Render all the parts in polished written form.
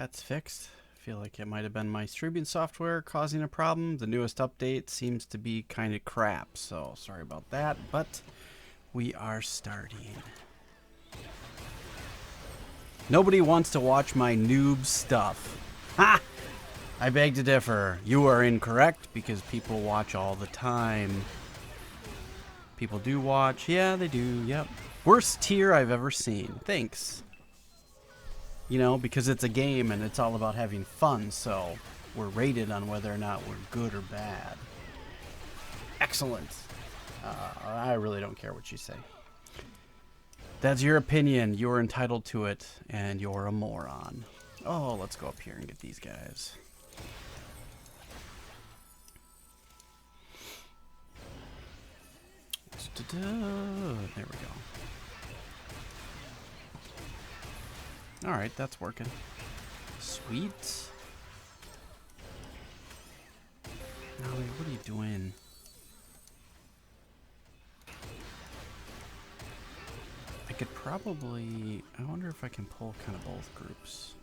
That's fixed. Feel like it might have been my streaming software causing a problem. The newest update seems to be kind of crap, so sorry about that, but we are starting. Nobody wants to watch my noob stuff. Ha! I beg to differ. You are incorrect because people watch all the time. People do watch. Yeah, they do. Yep. Worst tier I've ever seen. Thanks. You know, because it's a game and it's all about having fun, so we're rated on whether or not we're good or bad. Excellent. I really don't care what you say. That's your opinion. You're entitled to it, and you're a moron. Oh, let's go up here and get these guys. There we go. Alright, that's working. Sweet. Ollie, what are you doing? I could probably... I wonder if I can pull kind of both groups.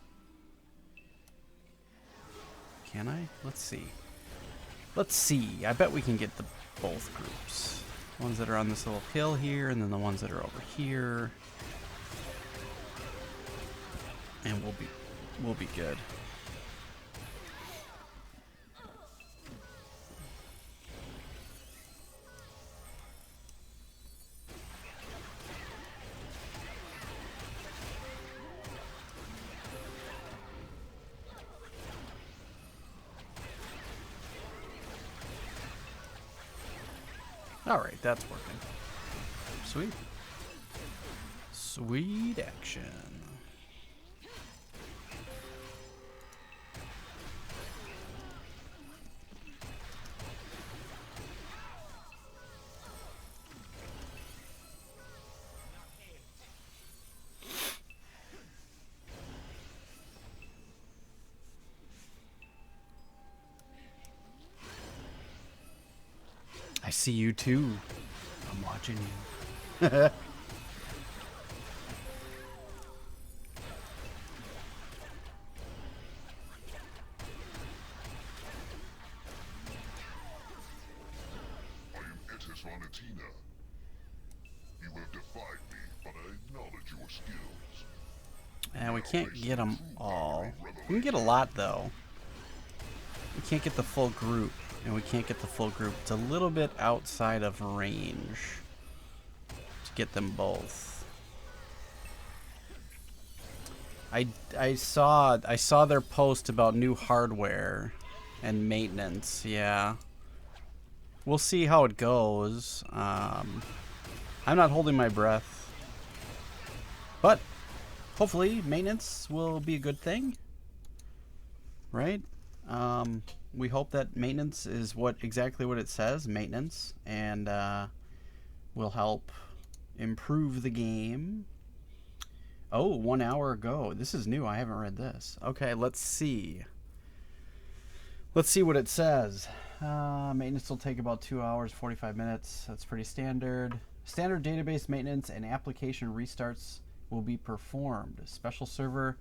Can I? Let's see. Let's see. I bet we can get the both groups. The ones that are on this little hill here, and then the ones that are over here. And we'll be good. All right, that's working. Sweet. Sweet action. I see you too. I'm watching you. I am Etis Ronatina. You have defied me, but I acknowledge your skills. And we can't get them all. We can get a lot though. We can't get the full group. And we can't get the full group. It's a little bit outside of range to get them both. I saw their post about new hardware and maintenance. Yeah, we'll see how it goes. I'm not holding my breath, but hopefully maintenance will be a good thing, right? We hope that maintenance is exactly what it says, maintenance, and will help improve the game. Oh, 1 hour ago. This is new. I haven't read this. Okay, let's see. Let's see what it says. Maintenance will take about 2 hours, 45 minutes. That's pretty standard. Standard database maintenance and application restarts will be performed. Special server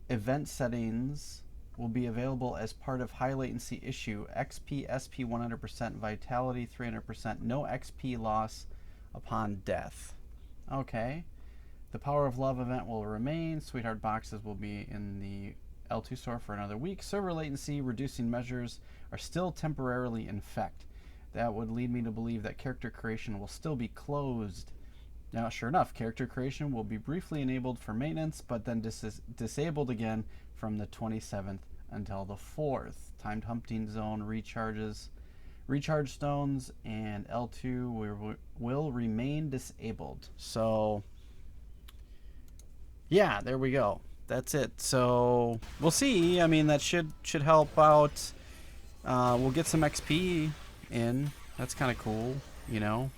event settings will be available as part of high latency issue. XP, SP 100%, Vitality 300%, no XP loss upon death. Okay. The Power of Love event will remain. Sweetheart boxes will be in the L2 store for another week. Server latency reducing measures are still temporarily in effect. That would lead me to believe that character creation will still be closed. Now, sure enough, character creation will be briefly enabled for maintenance, but then disabled again from the 27th until the 4th. Timed hunting zone recharge stones, and L2 will remain disabled. So, yeah, there we go. That's it. So, we'll see. I mean, that should help out. We'll get some XP in. That's kind of cool, you know.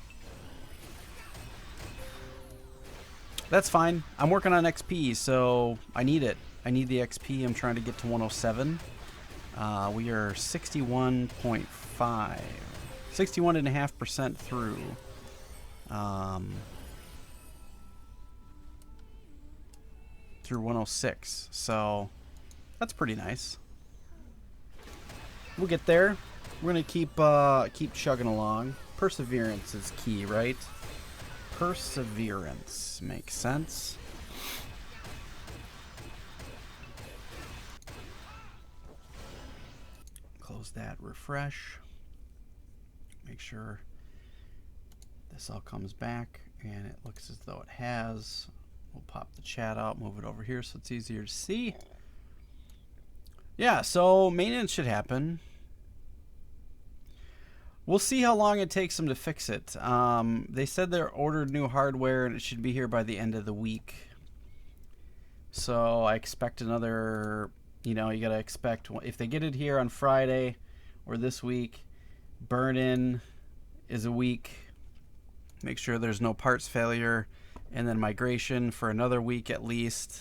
That's fine. I'm working on XP, so I need it. I need the XP. I'm trying to get to 107. We are 61.5. 61.5% through. through 106. So that's pretty nice. We'll get there. We're gonna keep chugging along. Perseverance is key, right? Perseverance makes sense. Close that, refresh. Make sure this all comes back, and it looks as though it has. We'll pop the chat out, move it over here so it's easier to see. Yeah, so maintenance should happen. We'll see how long it takes them to fix it. They said they ordered new hardware and it should be here by the end of the week. So I expect another, you know, you got to expect, if they get it here on Friday or this week, burn-in is a week. Make sure there's no parts failure. And then migration for another week at least,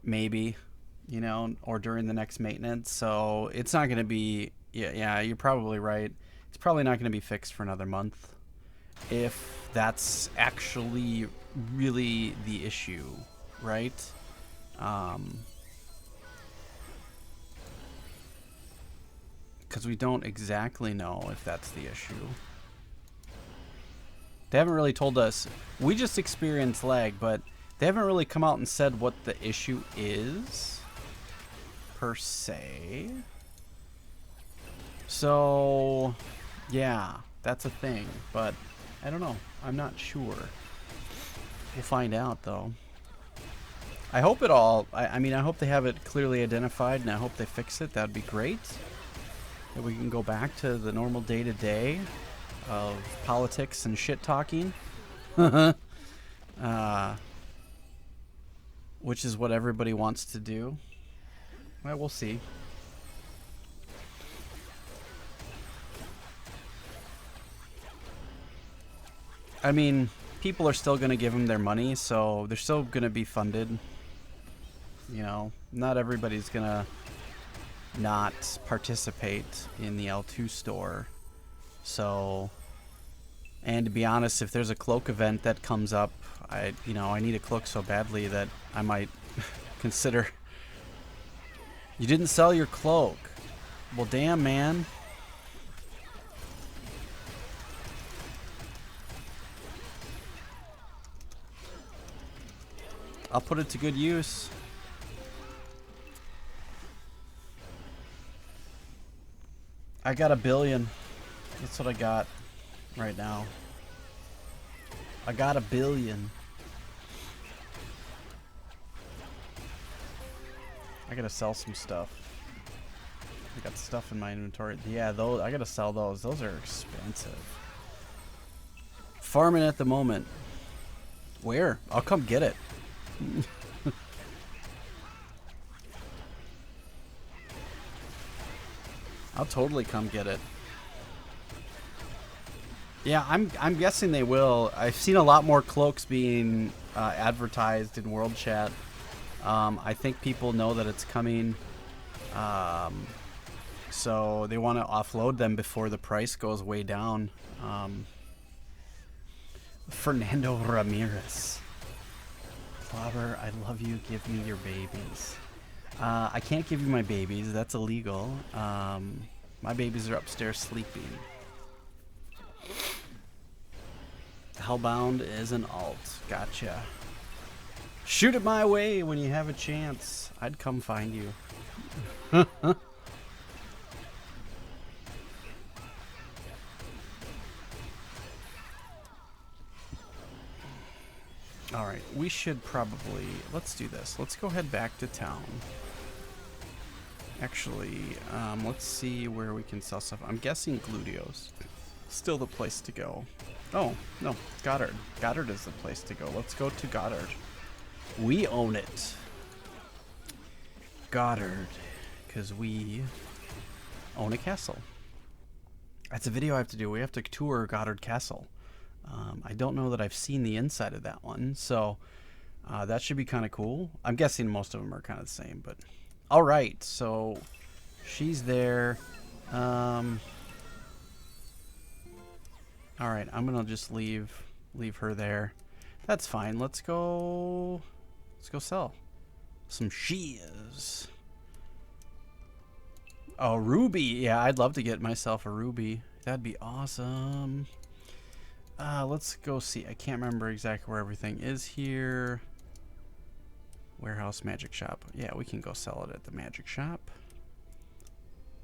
maybe, you know, or during the next maintenance. So it's not going to be, yeah, you're probably right. It's probably not going to be fixed for another month, if that's actually really the issue, right? Because we don't exactly know if that's the issue. They haven't really told us. We just experienced lag, but they haven't really come out and said what the issue is, per se. So, yeah, that's a thing, but I don't know. I'm not sure. We'll find out, though. I hope it all, I mean, I hope they have it clearly identified, and I hope they fix it. That'd be great. That we can go back to the normal day-to-day of politics and shit-talking. Which is what everybody wants to do. Well, we'll see. I mean, people are still going to give them their money, so they're still going to be funded. You know, not everybody's going to not participate in the L2 store. So, and to be honest, if there's a cloak event that comes up, I need a cloak so badly that I might consider. You didn't sell your cloak. Well, damn, man. I'll put it to good use. I got 1 billion. That's what I got right now. I got 1 billion. I gotta sell some stuff. I got stuff in my inventory. Yeah, those I gotta sell those. Those are expensive. Farming at the moment. Where? I'll come get it. I'll totally come get it. Yeah, I'm guessing they will. I've seen a lot more cloaks being advertised in World Chat. I think people know that it's coming. So they want to offload them before the price goes way down. Fernando Ramirez. Clobber, I love you. Give me your babies. I can't give you my babies. That's illegal. My babies are upstairs sleeping. Hellbound is an alt. Gotcha. Shoot it my way when you have a chance. I'd come find you. Alright, we should probably... Let's do this. Let's go head back to town. Actually, let's see where we can sell stuff. I'm guessing Glutio's still the place to go. Oh, no, Goddard. Goddard is the place to go. Let's go to Goddard. We own it. Goddard. Because we own a castle. That's a video I have to do. We have to tour Goddard Castle. I don't know that I've seen the inside of that one, so that should be kind of cool. I'm guessing most of them are kind of the same, but... Alright, so she's there. Alright, I'm gonna just leave her there. That's fine. Let's go sell. Some shears. Oh, ruby. Yeah, I'd love to get myself a ruby. That'd be awesome. Let's go see. I can't remember exactly where everything is here. Warehouse magic shop. Yeah, we can go sell it at the magic shop.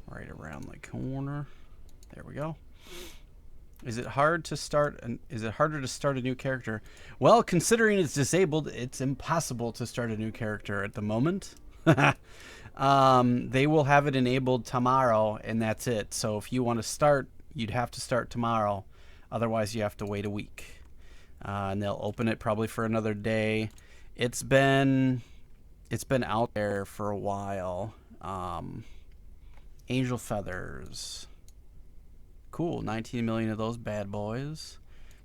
Right around the corner. There we go. Is it hard to start? Is it harder to start a new character? Well, considering it's disabled, it's impossible to start a new character at the moment. They will have it enabled tomorrow, and that's it. So if you want to start, you'd have to start tomorrow. Otherwise, you have to wait a week. And they'll open it probably for another day. It's been out there for a while. Angel feathers. Cool, 19 million of those bad boys.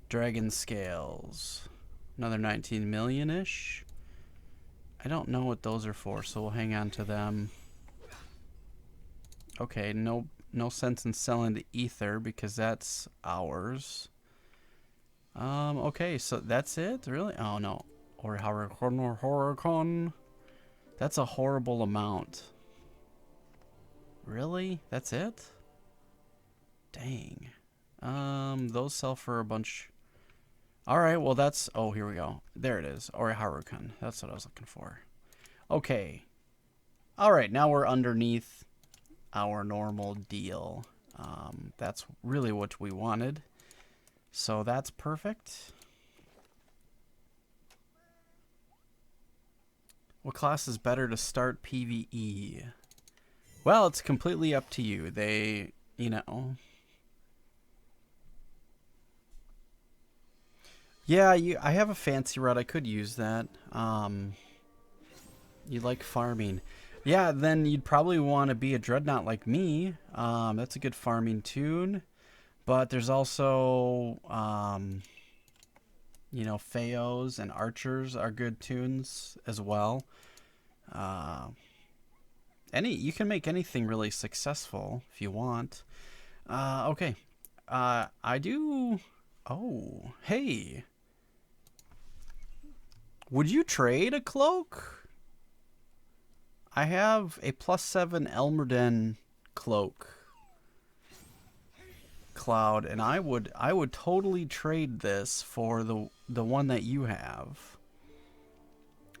Dragon scales. Another 19 million-ish. I don't know what those are for, so we'll hang on to them. Okay, no sense in selling the ether because that's ours. Okay, so that's it? Really? Oh, no. Or Horicon. That's a horrible amount. Really? That's it? Dang. Those sell for a bunch. Alright, well that's... Oh, here we go. There it is. Or Harukan. That's what I was looking for. Okay. Alright, now we're underneath our normal deal. That's really what we wanted. So that's perfect. What class is better to start PvE? Well, it's completely up to you. They, you know... Yeah, I have a fancy rod. I could use that. You like farming. Yeah, then you'd probably want to be a dreadnought like me. That's a good farming tune. But there's also, you know, Feos and archers are good tunes as well. You can make anything really successful if you want. Okay. I do... Oh, hey. Would you trade a cloak? I have a +7 Elmerden cloak cloud, and I would totally trade this for the one that you have.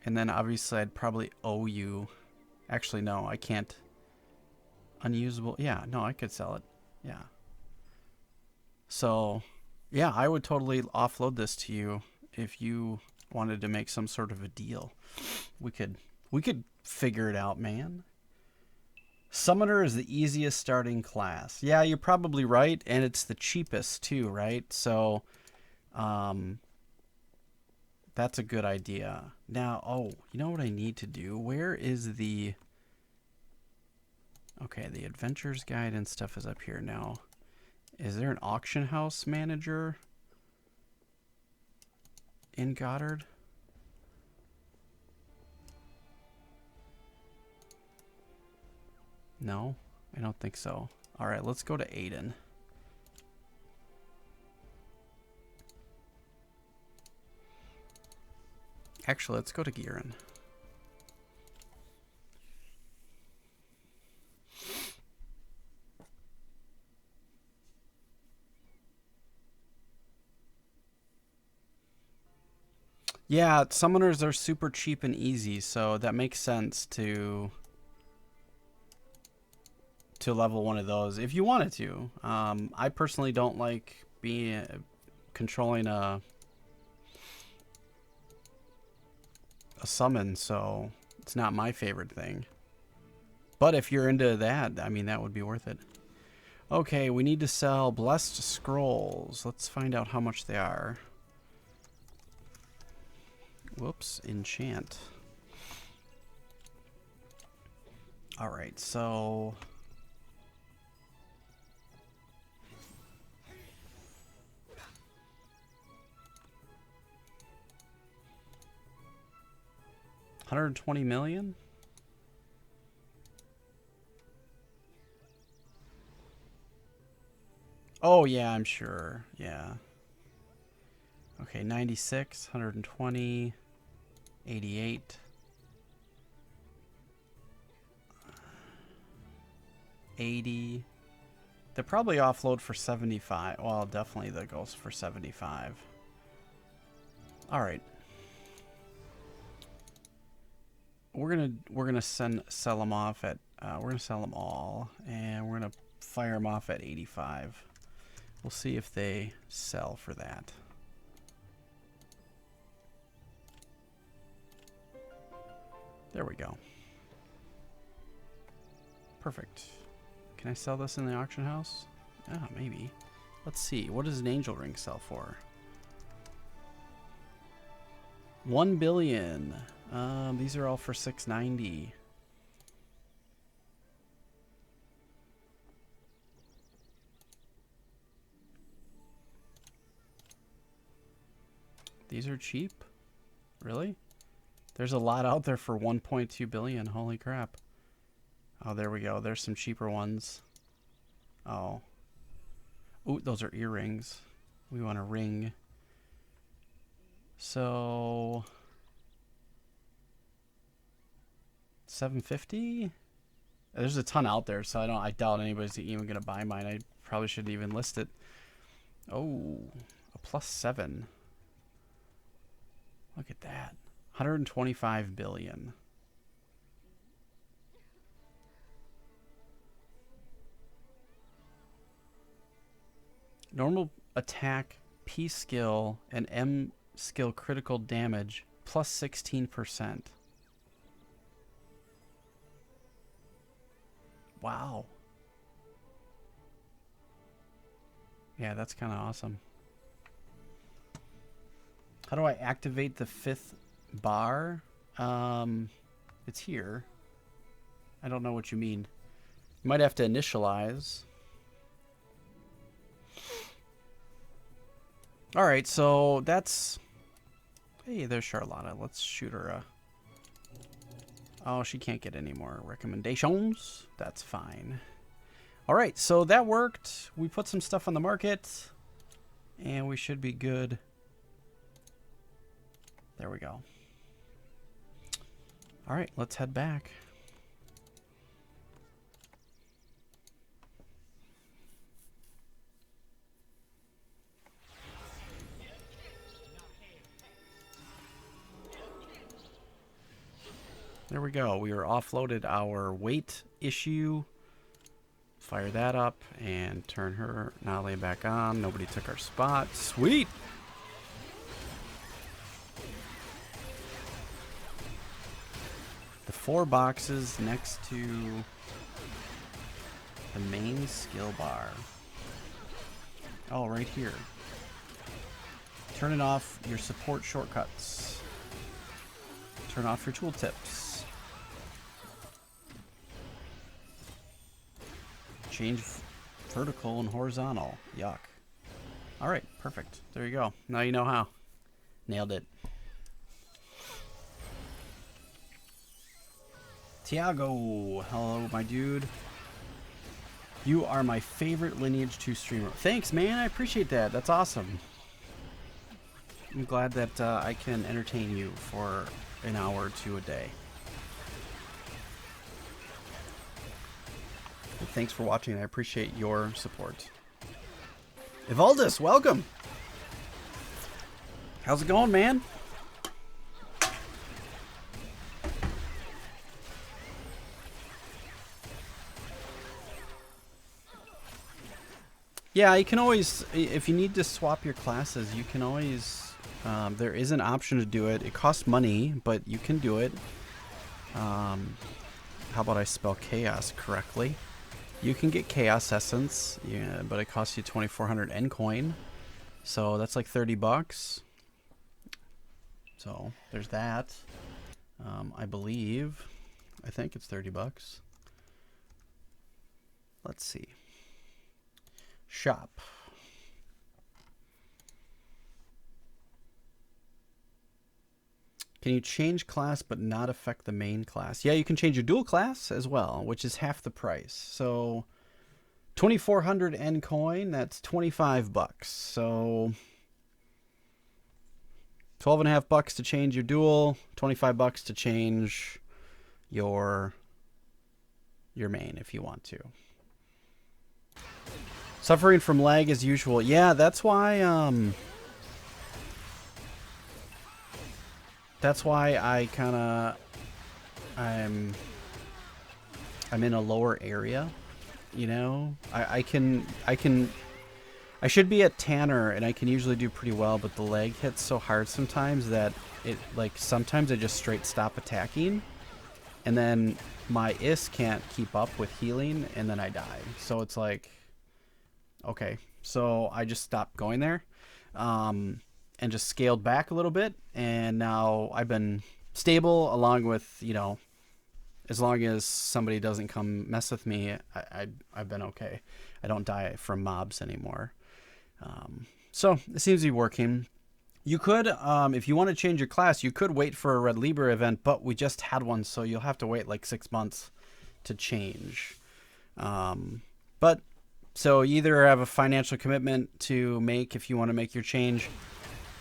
And then obviously I'd probably owe you. Actually, no, I can't. Unusable. Yeah, no, I could sell it. Yeah. So, yeah, I would totally offload this to you if you wanted to make some sort of a deal. We could figure it out, man. Summoner is the easiest starting class. Yeah, you're probably right, and it's the cheapest too, right? So, that's a good idea. Now, oh, you know what I need to do? Where is the... Okay, the adventures guide and stuff is up here now. Is there an auction house manager in Goddard? No, I don't think so. All right, let's go to Aiden. Actually, let's go to Giran. Yeah, summoners are super cheap and easy, so that makes sense to level one of those if you wanted to. I personally don't like controlling a summon, so it's not my favorite thing. But if you're into that, I mean, that would be worth it. Okay, we need to sell Blessed Scrolls. Let's find out how much they are. Whoops, enchant. Alright, so... $120 million? Oh, yeah, I'm sure. Yeah. Okay, 96, 120, 88. 80. They'll probably offload for 75. Well, definitely that goes for 75. All right. We're gonna sell them off at we're gonna sell them all, and we're gonna fire them off at 85. We'll see if they sell for that. There we go. Perfect. Can I sell this in the auction house? Ah, maybe. Let's see. What does an angel ring sell for? 1 billion. These are all for 690. These are cheap? Really? There's a lot out there for 1.2 billion. Holy crap. Oh, there we go. There's some cheaper ones. Oh. Ooh, those are earrings. We want a ring. So 750. There's a ton out there, so I doubt anybody's even gonna buy mine. I probably shouldn't even list it. Oh, a +7. Look at that. 125 billion. Normal attack, P skill, and M skill critical damage +16%. Wow. Yeah, that's kind of awesome. How do I activate the 5th bar? It's here. I don't know what you mean. You might have to initialize. All right, so that's... Hey, there's Charlotta. Let's shoot her a... Oh, she can't get any more recommendations. That's fine. All right, so that worked. We put some stuff on the market, and we should be good. There we go. All right, let's head back. There we go. We are offloaded our weight issue. Fire that up and turn her Nale back on. Nobody took our spot. Sweet! The 4 boxes next to the main skill bar. Oh, right here. Turning off your support shortcuts. Turn off your tooltips. Change vertical and horizontal. Yuck. All right, perfect. There you go. Now you know how. Nailed it. Tiago, hello, my dude. You are my favorite Lineage 2 streamer. Thanks, man. I appreciate that. That's awesome. I'm glad that I can entertain you for an hour or two a day. Thanks for watching. I appreciate your support. Evaldus, welcome. How's it going, man? Yeah, you can always, if you need to swap your classes, you can always, there is an option to do it. It costs money, but you can do it. How about I spell chaos correctly? You can get Chaos Essence, yeah, but it costs you 2,400 N coin. So that's like 30 bucks. So there's that. I believe, I think it's 30 bucks. Let's see. Shop. Can you change class but not affect the main class? Yeah, you can change your dual class as well, which is half the price. So 2,400 N coin, that's 25 bucks. So 12.5 bucks to change your dual, 25 bucks to change your main if you want to. Suffering from lag as usual. Yeah, that's why I kind of I'm in a lower area, you know? I should be at Tanner and I can usually do pretty well, but the lag hits so hard sometimes that sometimes I just straight stop attacking and then my IS can't keep up with healing and then I die. So it's like, okay, so I just stopped going there and just scaled back a little bit, and now I've been stable along with, you know, as long as somebody doesn't come mess with me, I've been okay. I don't die from mobs anymore. So it seems to be working. You could, if you want to change your class, you could wait for a Red Libra event, but we just had one, so you'll have to wait like 6 months to change. But so you either have a financial commitment to make if you want to make your change,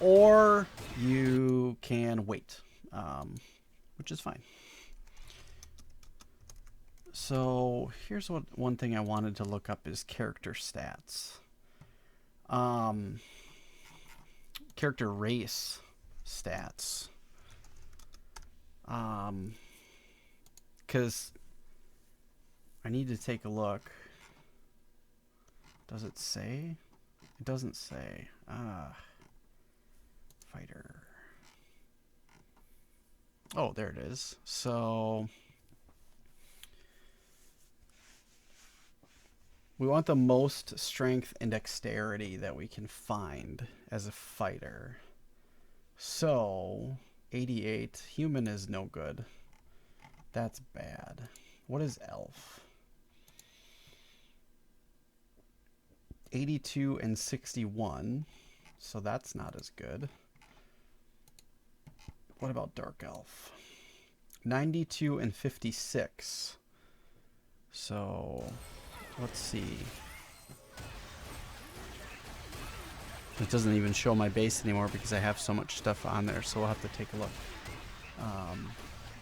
or you can wait, which is fine. So here's one thing I wanted to look up is character stats. Character race stats. Because I need to take a look. Does it say? It doesn't say. Fighter. Oh, there it is. So we want the most strength and dexterity that we can find as a fighter. So 88. Human is no good. That's bad. What is elf? 82 and 61. So that's not as good. What about dark elf? 92 and 56. So let's see. It doesn't even show my base anymore because I have so much stuff on there, so we'll have to take a look.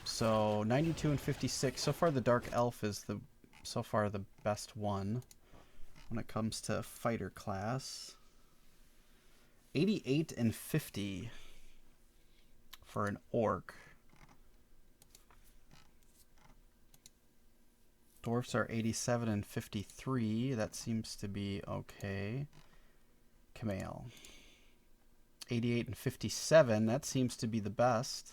So 92 and 56. So far the dark elf is the best one when it comes to fighter class. 88 and 50 for an orc. Dwarfs are 87 and 53. That seems to be okay. Camale. 88 and 57. That seems to be the best.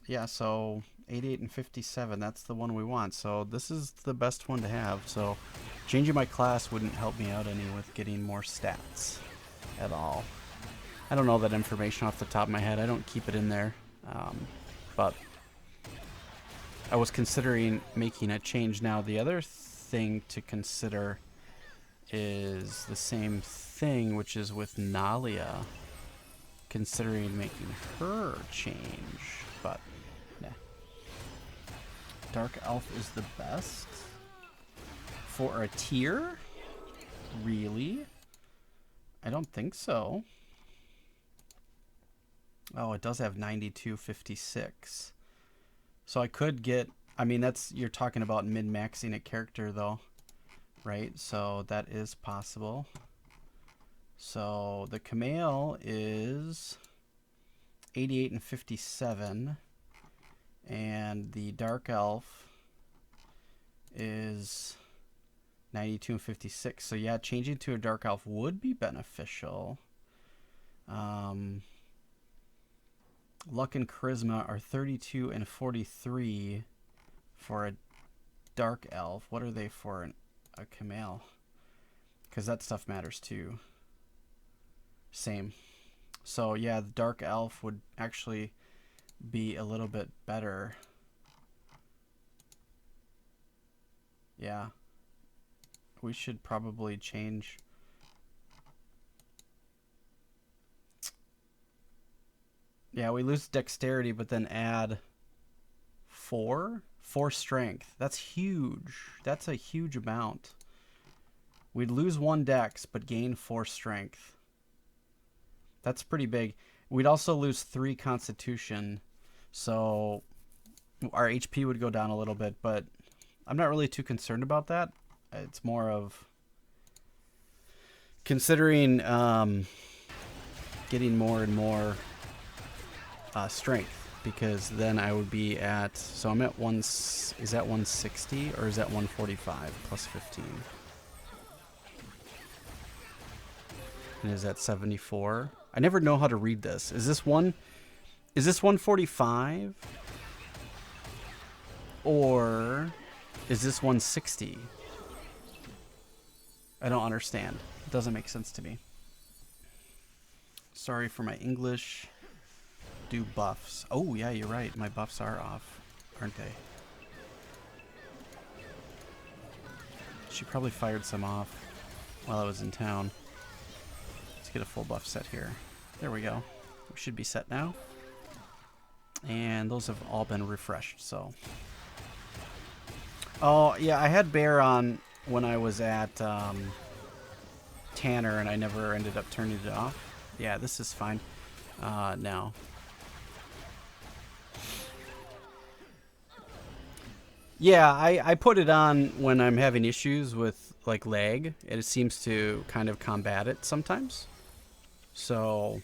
Yeah, so 88 and 57. That's the one we want. So this is the best one to have. So changing my class wouldn't help me out any with getting more stats at all. I don't know that information off the top of my head. I don't keep it in there. But I was considering making a change now. The other thing to consider is the same thing, which is with Nalia. Considering making her change, but nah. Dark Elf is the best for a tier? Really? I don't think so. Oh, it does have 9256. So I could get, I mean, you're talking about min-maxing a character though, right? So that is possible. So the Camale is 88 and 57, and the Dark Elf is 92 and 56. So yeah, changing to a Dark Elf would be beneficial. Luck and Charisma are 32 and 43 for a Dark Elf. What are they for a Camale? Because that stuff matters too. Same. So yeah, the Dark Elf would actually be a little bit better. Yeah. We should probably change. Yeah, we lose dexterity, but then add 4 strength. That's huge. That's a huge amount. We'd lose 1 dex, but gain 4 strength. That's pretty big. We'd also lose 3 constitution, so our HP would go down a little bit, but I'm not really too concerned about that. It's more of considering getting more and more strength, because then I would be at, so I'm at is that 160 or is that 145 plus 15? And is that 74? I never know how to read this. Is this 145 or is this 160? I don't understand. It doesn't make sense to me. Sorry for my English. Do buffs. Oh, yeah, you're right. My buffs are off, aren't they? She probably fired some off while I was in town. Let's get a full buff set here. There we go. We should be set now. And those have all been refreshed, so. Oh, yeah, I had Bear on when I was at Tanner, and I never ended up turning it off. Yeah, this is fine now. Yeah, I put it on when I'm having issues with, like, lag. It seems to kind of combat it sometimes. So,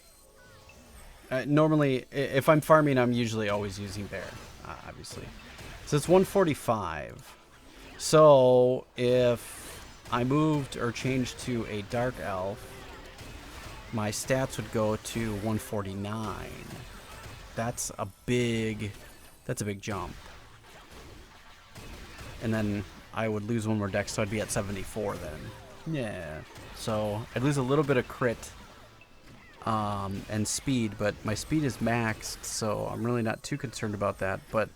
normally, if I'm farming, I'm usually always using Bear, obviously. So it's 145. So, if I moved or changed to a Dark Elf, my stats would go to 149. That's a big jump. And then I would lose one more dex, so I'd be at 74 then. Yeah. So I'd lose a little bit of crit and speed, but my speed is maxed, so I'm really not too concerned about that. But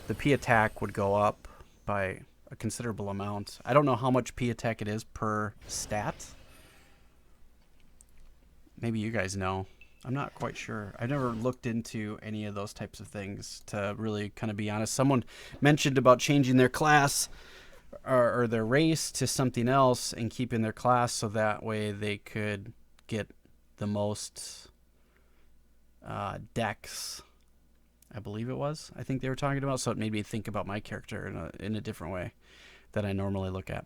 the P attack would go up by a considerable amount. I don't know how much P attack it is per stat. Maybe you guys know. I'm not quite sure. I never looked into any of those types of things, to really kind of be honest. Someone mentioned about changing their class or their race to something else and keeping their class so that way they could get the most dex, I believe it was. I think they were talking about, so it made me think about my character in a different way that I normally look at.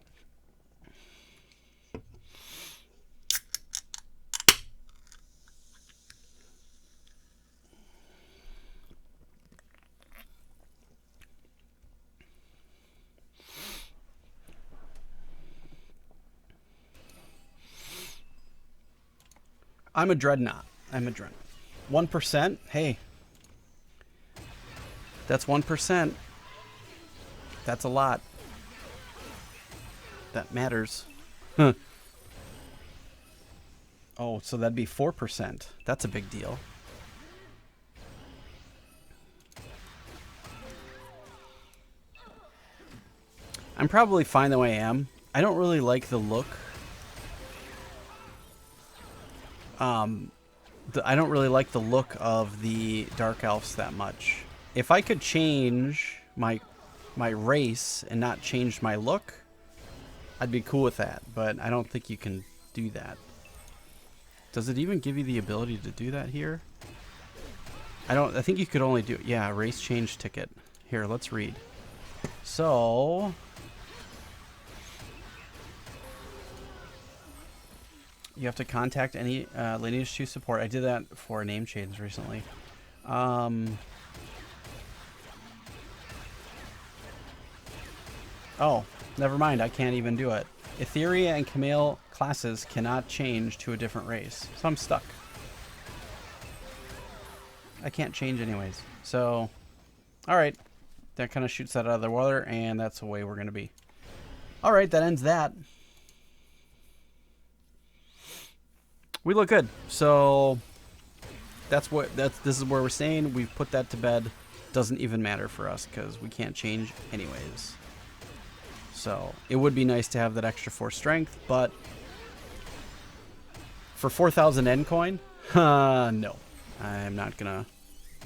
I'm a dreadnought. 1%? Hey. That's 1%. That's a lot. That matters. Huh. Oh, so that'd be 4%. That's a big deal. I'm probably fine the way I am. I don't really like the look. I don't really like the look of the Dark Elves that much. If I could change my race and not change my look, I'd be cool with that. But I don't think you can do that. Does it even give you the ability to do that here? I think you could only do, yeah, race change ticket. Here, let's read. So, you have to contact any Lineage 2 support. I did that for a name change recently. Oh, never mind. I can't even do it. Etheria and Camille classes cannot change to a different race. So I'm stuck. I can't change anyways. So, alright. That kind of shoots that out of the water, and that's the way we're going to be. Alright, that ends that. We look good. So, this is where we're staying. We've put that to bed. Doesn't even matter for us because we can't change anyways. So, it would be nice to have that extra 4 strength, but for 4,000 N coin, no. I'm not gonna,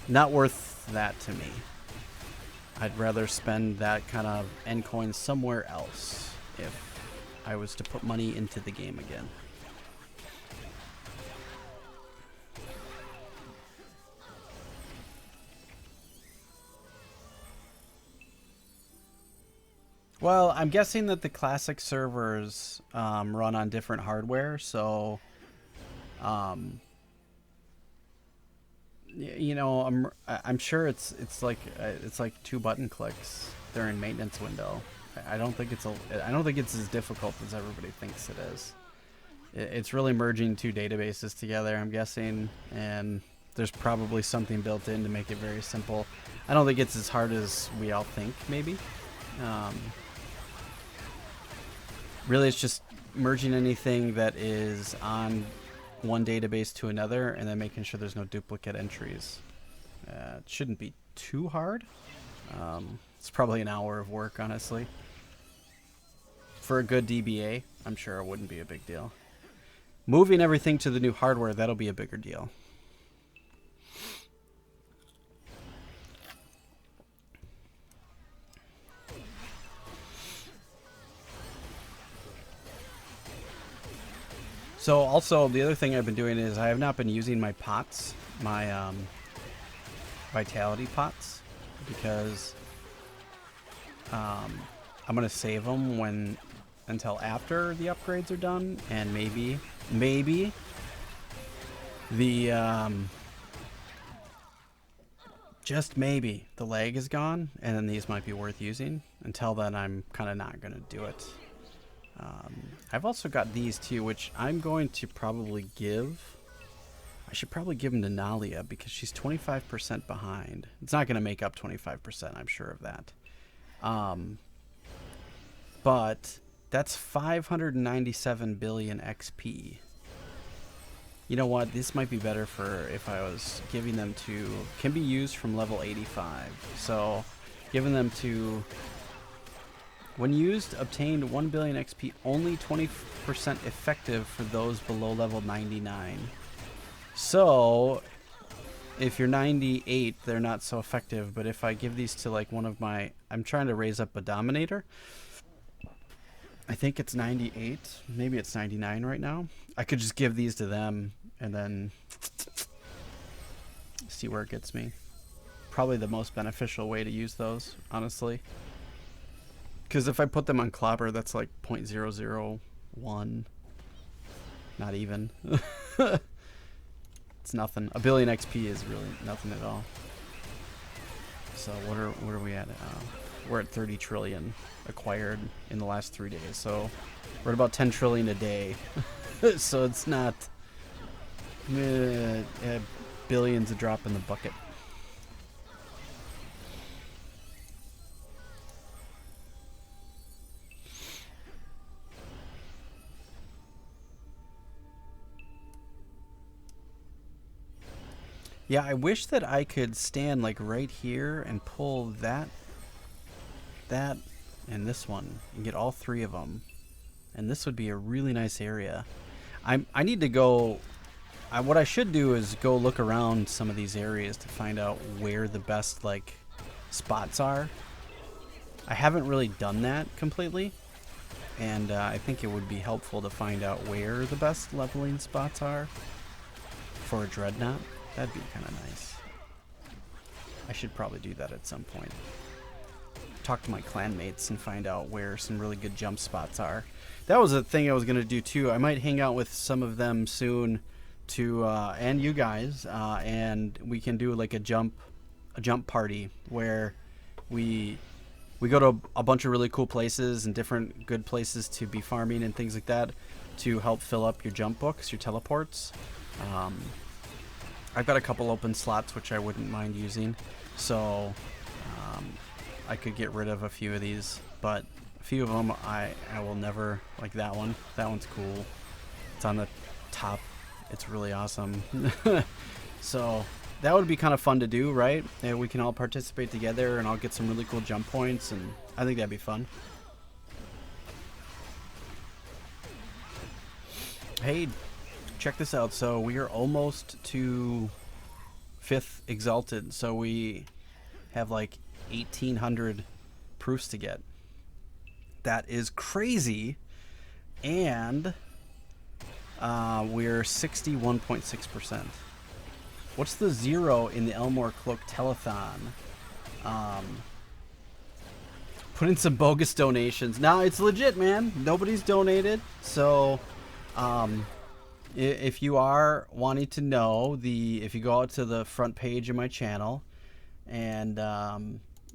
not worth that to me. I'd rather spend that kind of N coin somewhere else if I was to put money into the game again. Well, I'm guessing that the classic servers run on different hardware, so um, you know, I'm sure it's like 2 button clicks during maintenance window. I don't think I don't think it's as difficult as everybody thinks it is. It's really merging 2 databases together, I'm guessing, and there's probably something built in to make it very simple. I don't think it's as hard as we all think, maybe. Um, Really, it's just merging anything that is on one database to another and then making sure there's no duplicate entries. It shouldn't be too hard. It's probably an hour of work, honestly. For a good DBA, I'm sure it wouldn't be a big deal. Moving everything to the new hardware, that'll be a bigger deal. So also, the other thing I've been doing is I have not been using my pots, my vitality pots, because I'm going to save them until after the upgrades are done, and maybe the just maybe the lag is gone, and then these might be worth using. Until then, I'm kind of not going to do it. I've also got these too, which I'm going to probably give. I should probably give them to Nalia because she's 25% behind. It's not going to make up 25%, I'm sure of that. But that's 597 billion XP. You know what? This might be better for if I was giving them to... Can be used from level 85. So, giving them to... When used, obtained 1 billion XP, only 20% effective for those below level 99. So, if you're 98, they're not so effective. But if I give these to like one of my... I'm trying to raise up a Dominator. I think it's 98. Maybe it's 99 right now. I could just give these to them and then see where it gets me. Probably the most beneficial way to use those, honestly. Because if I put them on Clobber, that's like 0.001. Not even. It's nothing. A billion XP is really nothing at all. So what are we at? We're at 30 trillion acquired in the last 3 days. So we're at about 10 trillion a day. So it's not billions a drop in the bucket. Yeah, I wish that I could stand like right here and pull that, and this one and get all 3 of them. And this would be a really nice area. I need to go... what I should do is go look around some of these areas to find out where the best like spots are. I haven't really done that completely. And I think it would be helpful to find out where the best leveling spots are for a Dreadnought. That'd be kind of nice. I should probably do that at some point. Talk to my clanmates and find out where some really good jump spots are. That was a thing I was going to do too. I might hang out with some of them soon to and you guys and we can do like a jump party where we go to a bunch of really cool places and different good places to be farming and things like that to help fill up your jump books, your teleports. I've got a couple open slots which I wouldn't mind using, so I could get rid of a few of these, but a few of them I will never, like that one. That one's cool. It's on the top. It's really awesome. So that would be kind of fun to do, right? And we can all participate together and I'll get some really cool jump points, and I think that'd be fun. Hey, check this out. So we are almost to 5th Exalted. So we have like 1,800 proofs to get. That is crazy. And we're 61.6%. What's the 0 in the Elmore Cloak Telethon? Put in some bogus donations. Now it's legit, man. Nobody's donated. So, if you are wanting to know, if you go out to the front page of my channel and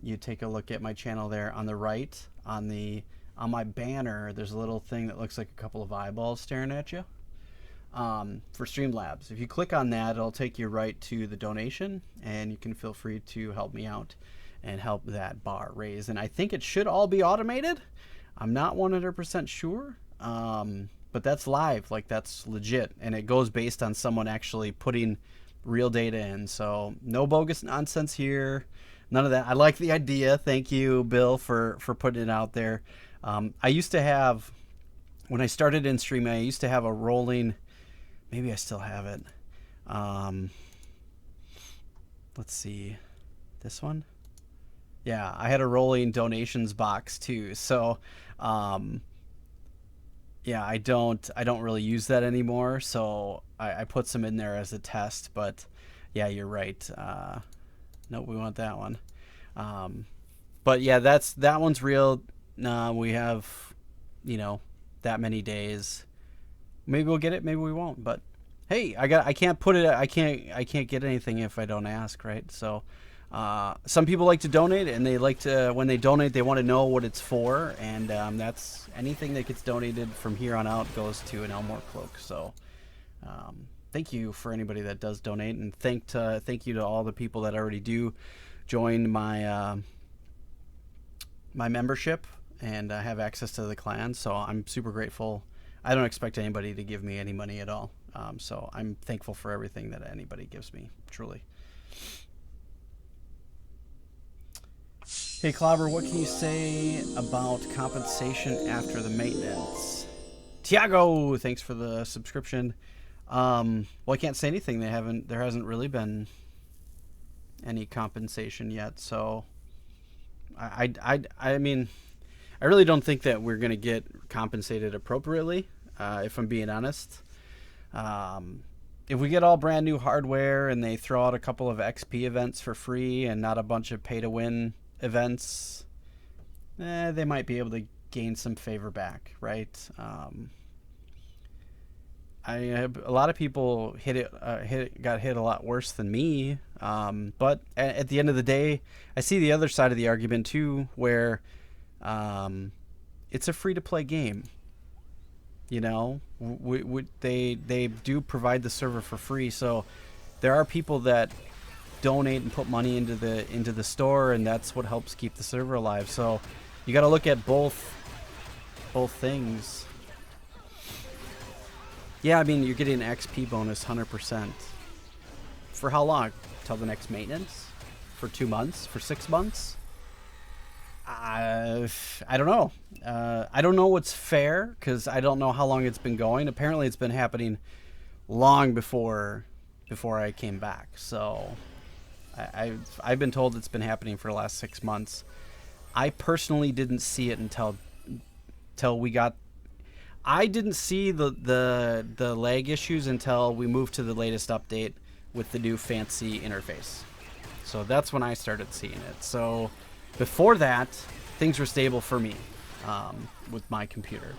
you take a look at my channel there on the right, on my banner, there's a little thing that looks like a couple of eyeballs staring at you for Streamlabs. If you click on that, it'll take you right to the donation, and you can feel free to help me out and help that bar raise. And I think it should all be automated. I'm not 100% sure, but that's live, like that's legit, and it goes based on someone actually putting real data in. So no bogus nonsense here, none of that. I like the idea. Thank you, Bill, for putting it out there. I used to have, when I started in streaming, I used to have a rolling, maybe I still have it. Let's see, this one. Yeah, I had a rolling donations box too. So, yeah, I don't really use that anymore. So I put some in there as a test. But yeah, you're right. No, we want that one. But yeah, that one's real. We have, that many days. Maybe we'll get it. Maybe we won't. But hey, I can't put it. I can't get anything if I don't ask, right? So. Some people like to donate, and they like to, when they donate, they want to know what it's for, and that's anything that gets donated from here on out goes to an Elmore cloak. So thank you for anybody that does donate, and thank you to all the people that already do join my my membership and have access to the clan. So I'm super grateful. I don't expect anybody to give me any money at all, so I'm thankful for everything that anybody gives me, truly. Hey, Clobber, what can you say about compensation after the maintenance? Tiago, thanks for the subscription. Well, I can't say anything. There hasn't really been any compensation yet. So, I mean, I really don't think that we're gonna get compensated appropriately. If I'm being honest, if we get all brand new hardware and they throw out a couple of XP events for free and not a bunch of pay to win events, they might be able to gain some favor back, right? A lot of people got hit a lot worse than me, but at the end of the day, I see the other side of the argument too, where it's a free-to-play game. They do provide the server for free, so there are people that donate and put money into the store, and that's what helps keep the server alive. So you got to look at both things. Yeah, I mean, you're getting an XP bonus 100%. For how long? Till the next maintenance? For 2 months? For 6 months? I don't know. I don't know what's fair, because I don't know how long it's been going. Apparently it's been happening long before I came back. So I've been told it's been happening for the last 6 months. I personally didn't see it until we got. I didn't see the lag issues until we moved to the latest update with the new fancy interface. So that's when I started seeing it. So before that, things were stable for me with my computer.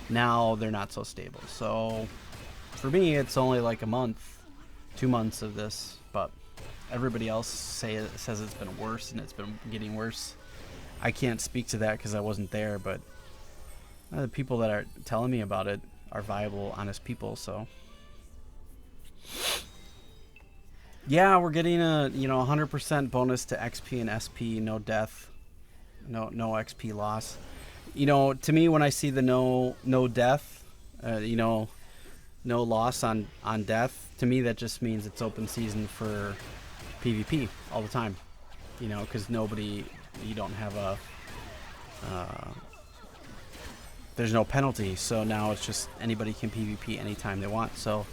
Now they're not so stable. So for me, it's only like a month, 2 months of this, but everybody else says it's been worse, and it's been getting worse. I can't speak to that because I wasn't there, but the people that are telling me about it are viable, honest people. So yeah, we're getting a 100% bonus to XP and SP, no death, no XP loss. To me, when I see the no death, no loss on death, to me that just means it's open season for PvP all the time, because you don't have a, there's no penalty, so now it's just anybody can PvP anytime they want. So,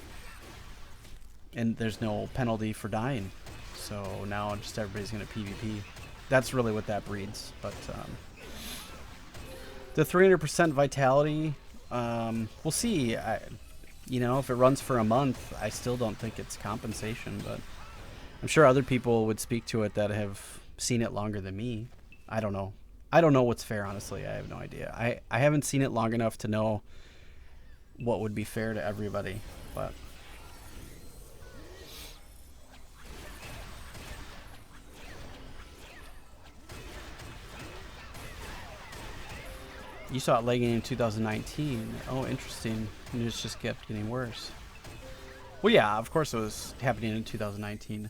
and there's no penalty for dying, so now just everybody's gonna PvP. That's really what that breeds. But the 300% vitality, we'll see. If it runs for a month, I still don't think it's compensation, but I'm sure other people would speak to it that have seen it longer than me. I don't know. I don't know what's fair, honestly. I have no idea. I haven't seen it long enough to know what would be fair to everybody, but you saw it lagging in 2019. Oh, interesting. And it just kept getting worse. Well, yeah, of course it was happening in 2019.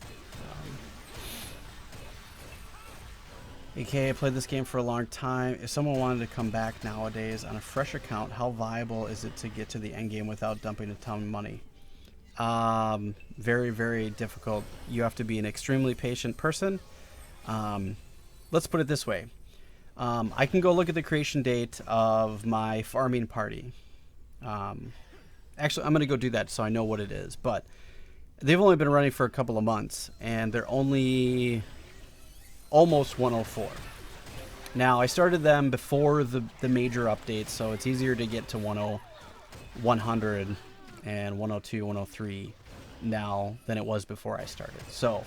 Okay, I played this game for a long time. If someone wanted to come back nowadays on a fresh account, how viable is it to get to the end game without dumping a ton of money? Very, very difficult. You have to be an extremely patient person. Let's put it this way. I can go look at the creation date of my farming party. Actually, I'm going to go do that so I know what it is. But they've only been running for a couple of months, and they're only almost 104. Now, I started them before the major updates, so it's easier to get to 100 and 102, 103 now than it was before I started. So,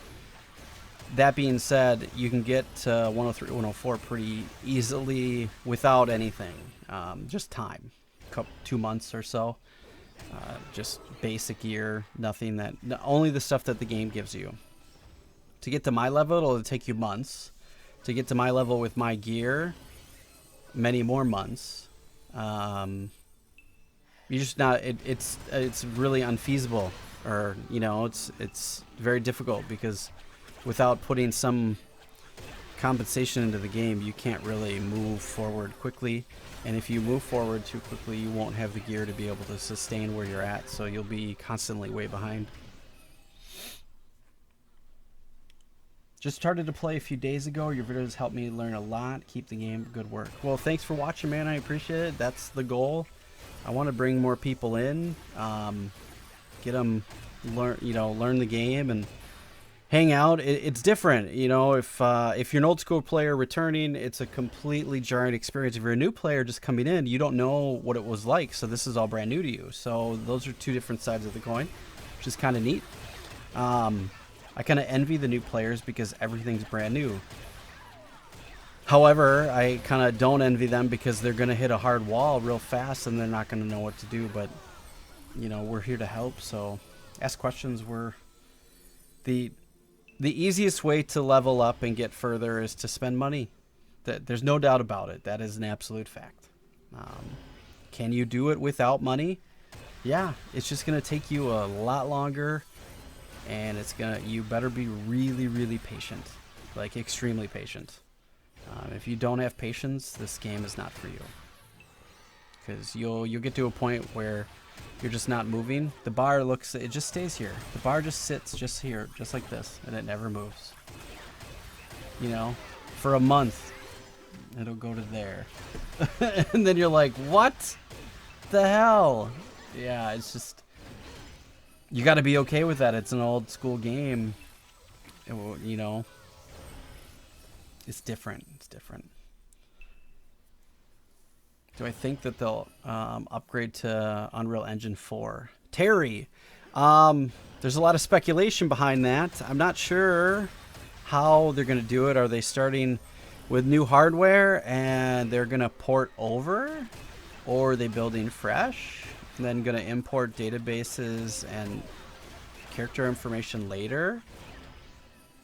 that being said, you can get to 103, 104 pretty easily without anything. Just time. 2 months or so. Just basic gear, nothing that... Only the stuff that the game gives you. To get to my level, it'll take you months. To get to my level with my gear, many more months. You're just not... It's really unfeasible. Or, you know, it's very difficult because without putting some compensation into the game, you can't really move forward quickly. And if you move forward too quickly, you won't have the gear to be able to sustain where you're at. So you'll be constantly way behind. Just started to play a few days ago. Your videos helped me learn a lot. Keep the game. Good work. Well, thanks for watching, man. I appreciate it. That's the goal. I want to bring more people in, get them learn the game and hang out. It's different, you know. If you're an old school player returning, it's a completely jarring experience. If you're a new player just coming in, you don't know what it was like. So this is all brand new to you. So those are two different sides of the coin, which is kind of neat. I kind of envy the new players because everything's brand new. However, I kind of don't envy them because they're going to hit a hard wall real fast and they're not going to know what to do. But, you know, we're here to help. So ask questions. The easiest way to level up and get further is to spend money. There's no doubt about it. That is an absolute fact. Can you do it without money? Yeah, it's just going to take you a lot longer. And you better be really, really patient, like extremely patient. If you don't have patience, this game is not for you. Because you'll get to a point where you're just not moving. The bar it just stays here. The bar just sits just here, just like this, and it never moves. You know, for a month, it'll go to there. And then you're like, what the hell? Yeah, it's just... You got to be okay with that. It's an old school game. You know, it's different. It's different. Do I think that they'll upgrade to Unreal Engine 4? Terry, there's a lot of speculation behind that. I'm not sure how they're going to do it. Are they starting with new hardware and they're going to port over? Or are they building fresh? And then going to import databases and character information later.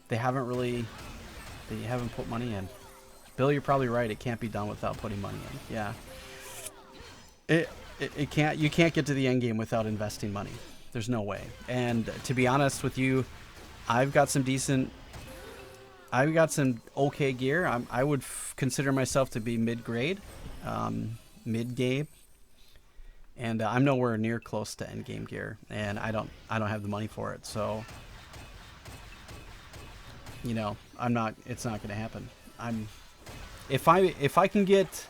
They haven't put money in. Bill, you're probably right. It can't be done without putting money in. Yeah. It can't. You can't get to the end game without investing money. There's no way. And to be honest with you, I've got some okay gear. I would consider myself to be mid-grade, mid-game. And I'm nowhere near close to end game gear, and I don't have the money for it. So, you know, it's not going to happen. If I can get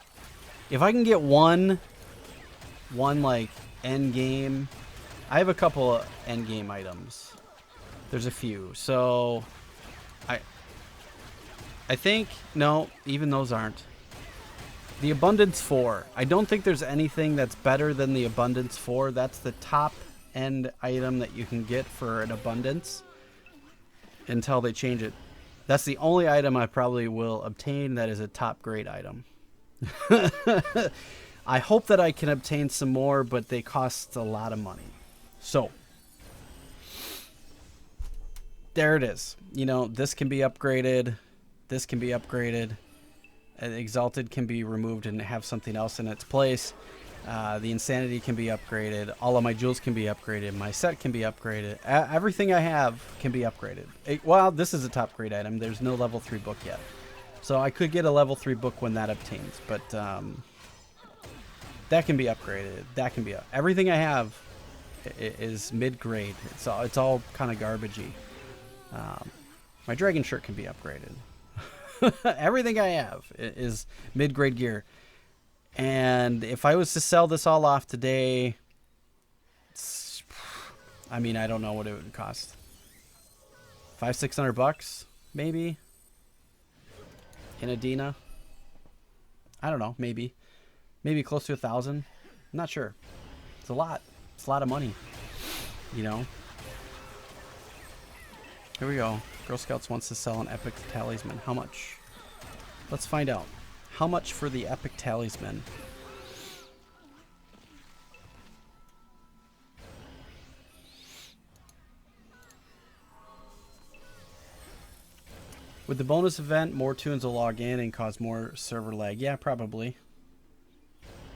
one like end game, I have a couple of end game items. There's a few. So, I think no, even those aren't. The Abundance 4. I don't think there's anything that's better than the Abundance 4. That's the top end item that you can get for an Abundance until they change it. That's the only item I probably will obtain that is a top grade item. I hope that I can obtain some more, but they cost a lot of money. So, there it is. You know, this can be upgraded. This can be upgraded. Exalted can be removed and have something else in its place. The Insanity can be upgraded. All of my jewels can be upgraded. My set can be upgraded. Everything I have can be upgraded. Well, this is a top grade item. There's no level 3 book yet. So I could get a level 3 book when that obtains. But that can be upgraded. That can be everything I have is mid-grade. It's all kind of garbagey. My dragon shirt can be upgraded. Everything I have is mid-grade gear. And if I was to sell this all off today, I mean, I don't know what it would cost. $500-600 maybe in Adina. I don't know, maybe close to 1,000. I'm not sure. It's a lot. It's a lot of money, you know. Here we go. Girl Scouts wants to sell an epic talisman. How much? Let's find out. How much for the epic talisman? With the bonus event, more tunes will log in and cause more server lag. Yeah, probably.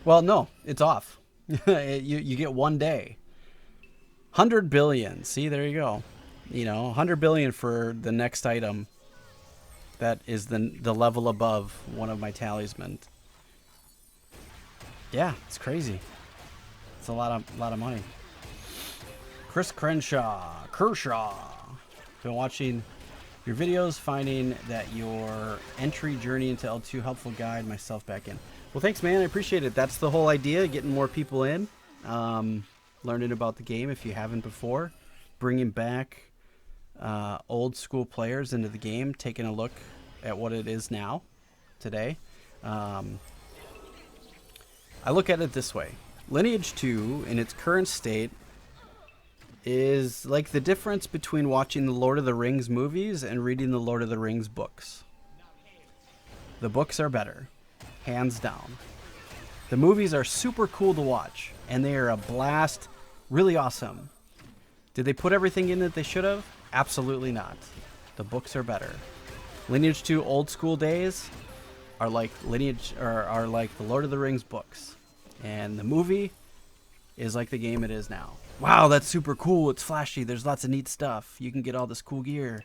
Well, no, it's off. you get 1 day. 100 billion. See, there you go. You know, 100 billion for the next item. That is the level above one of my talisman. Yeah, it's crazy. It's a lot of money. Chris Kershaw. Been watching your videos, finding that your entry journey into L2 helpful guide myself back in. Well, thanks, man. I appreciate it. That's the whole idea, getting more people in, learning about the game if you haven't before, bringing back old school players into the game, taking a look at what it is now, today. I look at it this way. Lineage 2, in its current state, is like the difference between watching the Lord of the Rings movies and reading the Lord of the Rings books. The books are better, hands down. The movies are super cool to watch, and they are a blast, really awesome. Did they put everything in that they should have? Absolutely not. The books are better. Lineage 2 old school days are like Lineage, or are like the Lord of the Rings books, and the movie is like the game it is now. Wow, that's super cool. It's flashy. There's lots of neat stuff. You can get all this cool gear,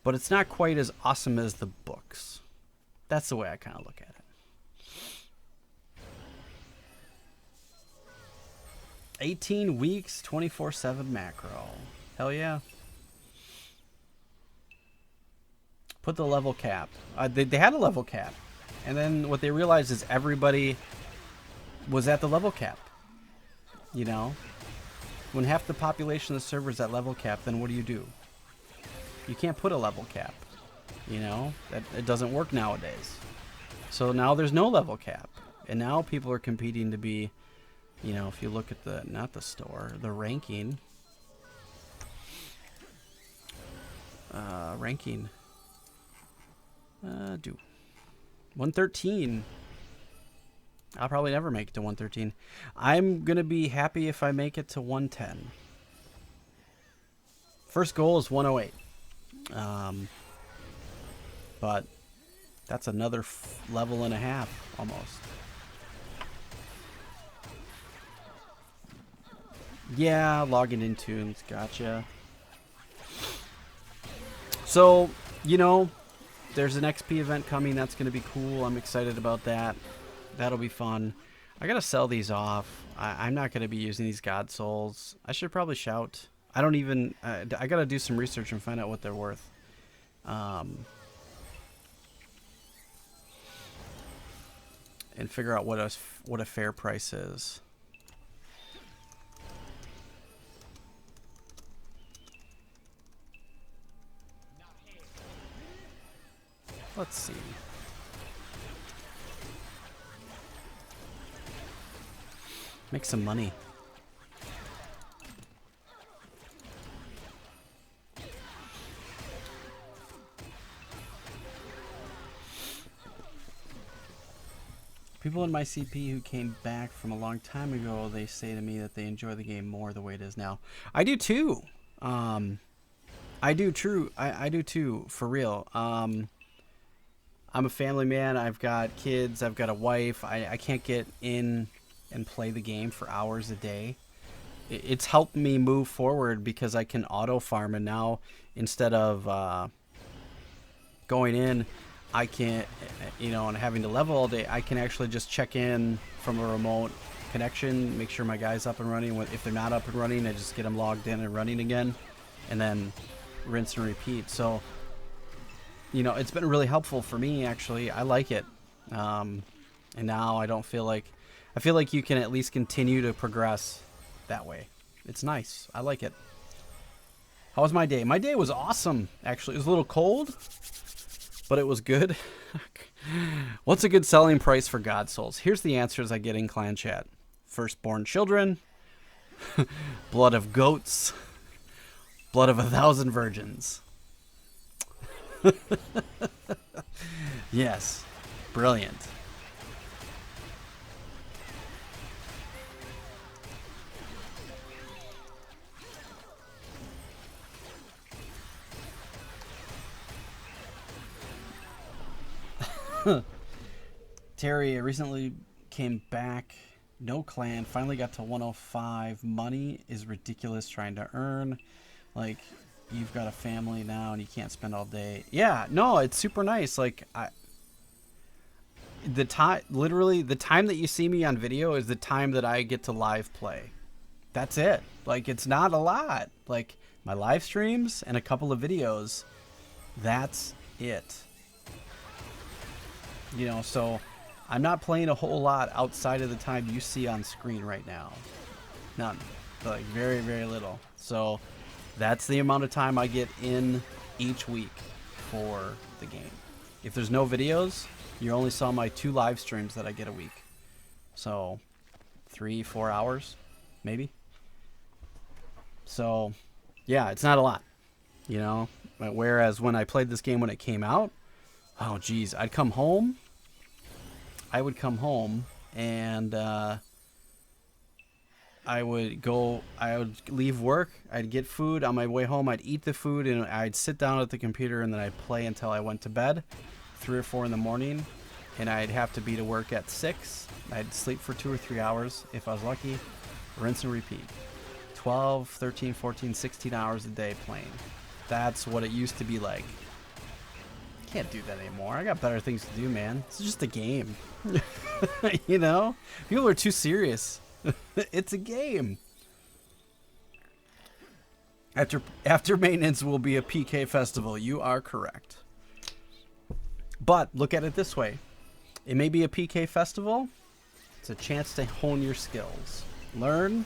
but it's not quite as awesome as the books. That's the way I kind of look at it. 18 weeks, 24/7 macro. Hell yeah. Put the level cap. They had a level cap. And then what they realized is everybody was at the level cap. You know? When half the population of the server is at level cap, then what do? You can't put a level cap. You know? It doesn't work nowadays. So now there's no level cap. And now people are competing to be, you know, if you look at the, not the store, the ranking. Ranking. 113. I'll probably never make it to 113. I'm going to be happy if I make it to 110. First goal is 108. But that's another level and a half, almost. Yeah, logging in tunes. Gotcha. So, you know, there's an XP event coming. That's going to be cool. I'm excited about that. That'll be fun. I got to sell these off. I'm not going to be using these God Souls. I should probably shout. I don't even... I got to do some research and find out what they're worth. And figure out what a fair price is. Let's see. Make some money. People in my CP who came back from a long time ago, they say to me that they enjoy the game more the way it is now. I do too. I do too, for real. I'm a family man. I've got kids. I've got a wife. I can't get in and play the game for hours a day. It's helped me move forward because I can auto farm, and now instead of going in, I can, and having to level all day, I can actually just check in from a remote connection, make sure my guy's up and running. If they're not up and running, I just get them logged in and running again, and then rinse and repeat. So, it's been really helpful for me, actually. I like it. And now I feel like you can at least continue to progress that way. It's nice. I like it. How was my day? My day was awesome, actually. It was a little cold, but it was good. What's a good selling price for God Souls? Here's the answers I get in clan chat. Firstborn children, blood of goats, blood of 1,000 virgins. Yes, brilliant. Terry, I recently came back. No clan. Finally got to 105. Money is ridiculous trying to earn. Like, you've got a family now and you can't spend all day. Yeah, no, it's super nice. Like, literally, the time that you see me on video is the time that I get to live play. That's it. Like, it's not a lot. Like, my live streams and a couple of videos. That's it. So I'm not playing a whole lot outside of the time you see on screen right now. None. Like, very, very little. So that's the amount of time I get in each week for the game. If there's no videos, you only saw my 2 live streams that I get a week. So 3-4 hours, maybe. So yeah, it's not a lot, Whereas when I played this game when it came out, oh geez, I would come home and I would leave work, I'd get food. On my way home, I'd eat the food, and I'd sit down at the computer, and then I'd play until I went to bed, 3 or 4 in the morning, and I'd have to be to work at 6. I'd sleep for 2 or 3 hours if I was lucky, rinse and repeat. 12, 13, 14, 16 hours a day playing. That's what it used to be like. Can't do that anymore. I got better things to do, man. It's just a game. People are too serious. It's a game. After maintenance will be a PK festival. You are correct. But look at it this way. It may be a PK festival. It's a chance to hone your skills. Learn.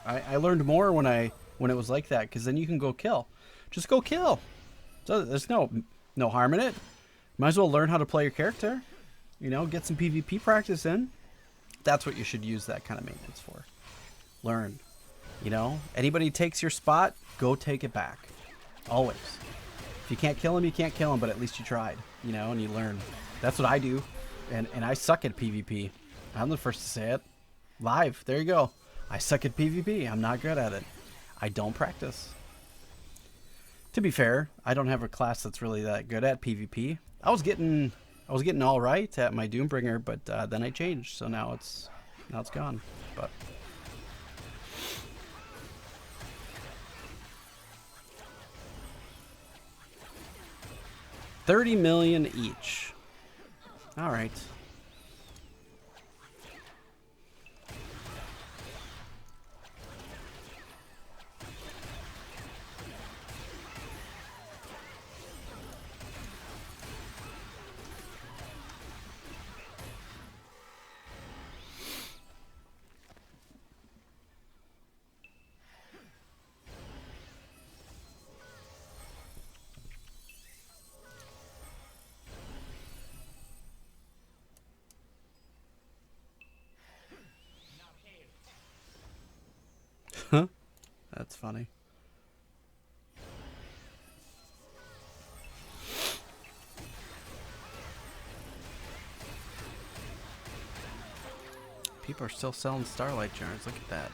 I learned more when it was like that, because then you can go kill. Just go kill. So there's no harm in it. Might as well learn how to play your character. Get some PvP practice in. That's what you should use that kind of maintenance for. Learn. Anybody takes your spot, go take it back. Always. If you can't kill him, you can't kill him, but at least you tried, and you learn. That's what I do. And I suck at PvP. I'm the first to say it. Live. There you go. I suck at PvP. I'm not good at it. I don't practice. To be fair, I don't have a class that's really that good at PvP. I was getting all right at my Doombringer, but then I changed, so now it's gone. But $30 million each. All right. That's funny. People are still selling Starlight jars. Look at that.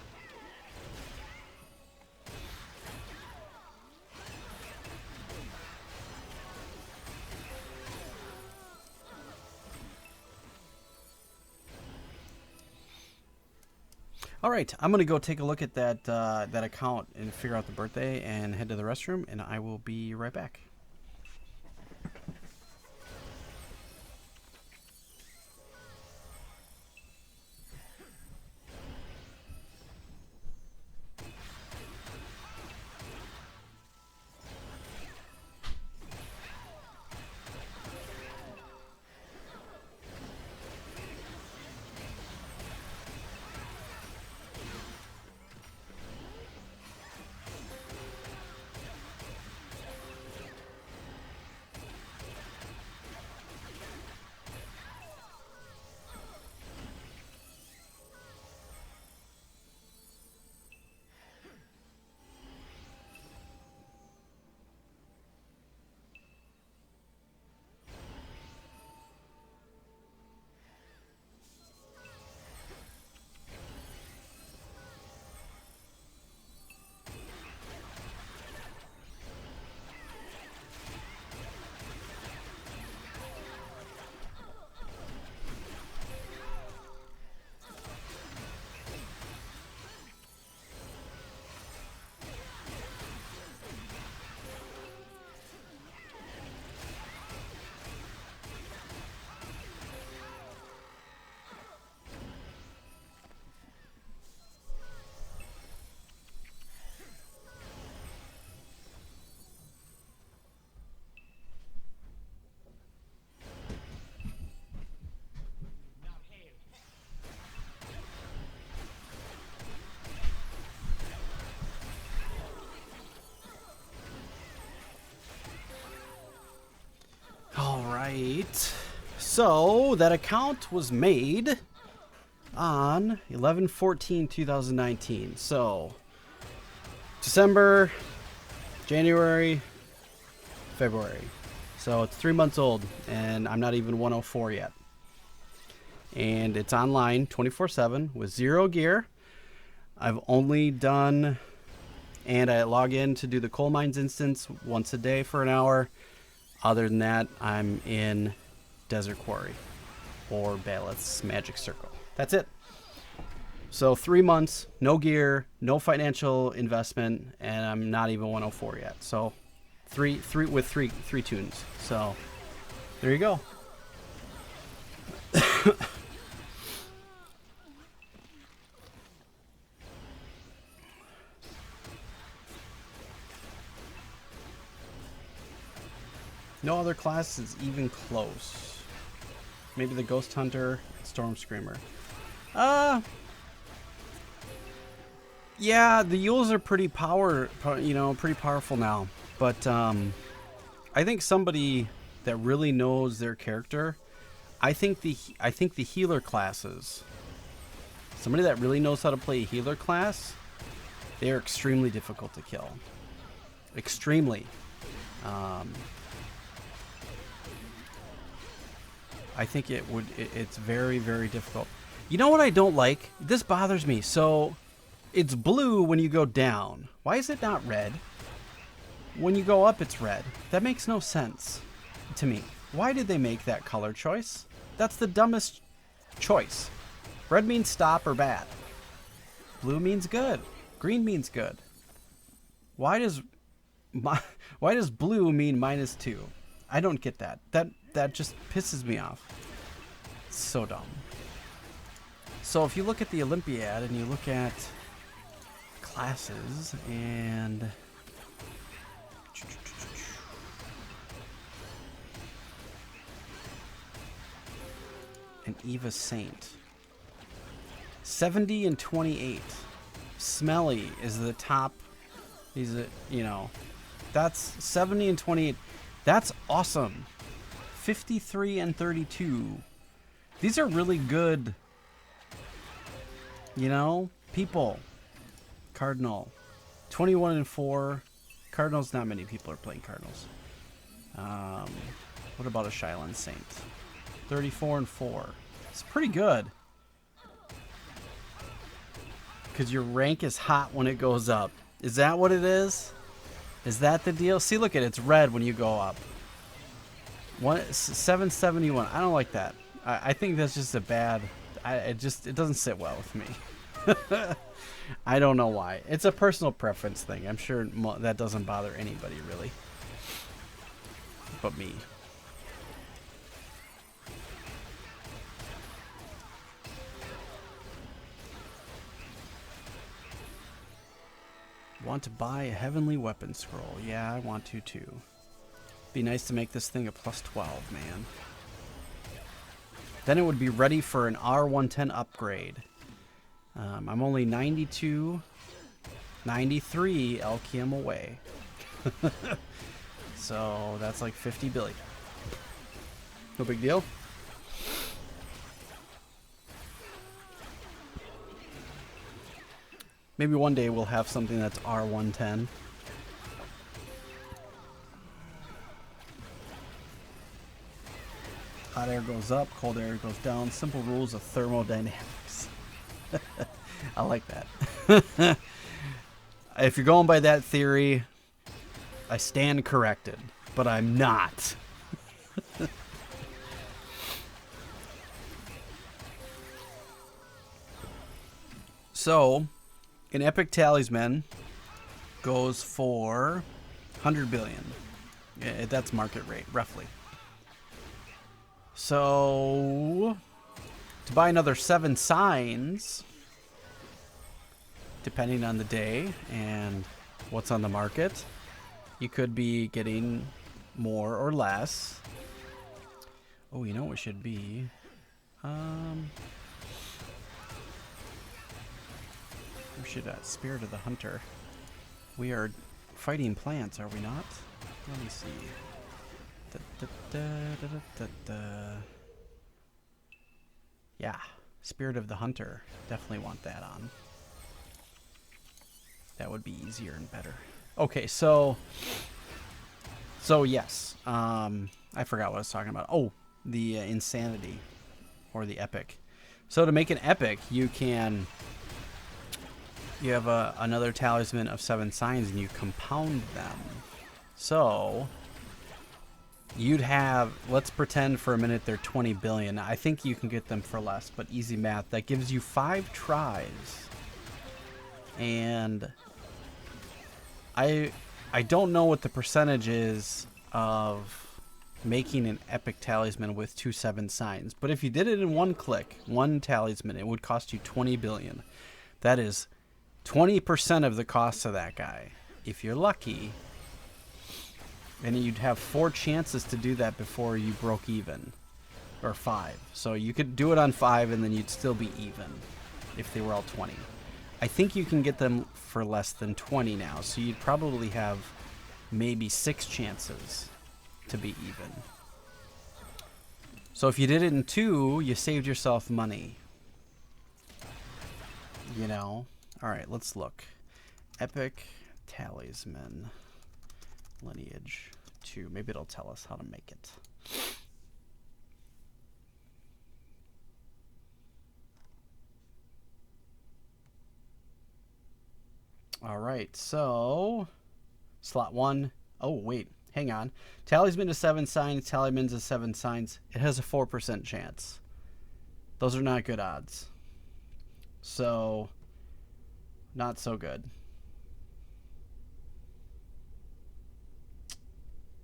All right, I'm gonna go take a look at that that account and figure out the birthday and head to the restroom, and I will be right back. Right. So that account was made on 11/14/2019. So December, January, February. So it's 3 months old, and I'm not even 104 yet. And it's online 24/7 with 0 gear. I've only done, and I log in to do the coal mines instance once a day for an hour. Other than that, I'm in Desert Quarry or Balith's Magic Circle. That's it. So 3 months, no gear, no financial investment, and I'm not even 104 yet. So three tunes. So there you go. No other class is even close. Maybe the Ghost Hunter, Storm Screamer. Yeah, the Yules are pretty pretty powerful now. But I think somebody that really knows their character, I think the healer classes. Somebody that really knows how to play a healer class, they are extremely difficult to kill. Extremely. I think it's very, very difficult. You know what I don't like? This bothers me. So it's blue when you go down. Why is it not red? When you go up, it's red. That makes no sense to me. Why did they make that color choice? That's the dumbest choice. Red means stop or bad. Blue means good. Green means good. Why does blue mean -2? I don't get that. That just pisses me off. It's so dumb. So if you look at the Olympiad and you look at classes and an Eva Saint. 70 and 28. Smelly is the top. He's a, that's 70 and 28. That's awesome. 53 and 32. These are really good, people. Cardinal. 21 and 4. Cardinals, not many people are playing Cardinals. What about a Shylon Saint? 34 and 4. It's pretty good. Because your rank is hot when it goes up. Is that what it is? Is that the deal? See, look at it. It's red when you go up. 771. I don't like that. I think that's just a bad... it doesn't sit well with me. I don't know why. It's a personal preference thing. I'm sure that doesn't bother anybody, really. But me. Want to buy a heavenly weapon scroll? Yeah, I want to too. Be nice to make this thing a plus 12, man. Then it would be ready for an R110 upgrade. I'm only 92, 93 LKM away. So that's like 50 billion. No big deal. Maybe one day we'll have something that's R110. Hot air goes up, cold air goes down. Simple rules of thermodynamics. I like that. If you're going by that theory, I stand corrected, but I'm not. So, an epic talisman goes for 100 billion. Yeah, that's market rate, roughly. So, to buy another 7 signs, depending on the day and what's on the market, you could be getting more or less. Oh, you know what it should be? We should Spirit of the Hunter. We are fighting plants, are we not? Let me see. Yeah, Spirit of the Hunter. Definitely want that on. That would be easier and better. Okay, so yes. I forgot what I was talking about. Oh, the insanity or the epic. So to make an epic, you have another talisman of 7 signs and you compound them. So you'd have, let's pretend for a minute they're 20 billion. I think you can get them for less, but easy math. That gives you 5 tries. And I don't know what the percentage is of making an epic talisman with 2 7 signs. But if you did it in one click, one talisman, it would cost you 20 billion. That is 20% of the cost of that guy. If you're lucky, and you'd have 4 chances to do that before you broke even. Or 5. So you could do it on 5 and then you'd still be even if they were all 20. I think you can get them for less than 20 now. So you'd probably have maybe 6 chances to be even. So if you did it in 2, you saved yourself money. You know? Alright, let's look. Epic Talisman. Lineage 2. Maybe it'll tell us how to make it. Alright, so slot 1. Oh, wait. Hang on. Talisman is 7 signs. Talisman's is 7 signs. It has a 4% chance. Those are not good odds. So, not so good.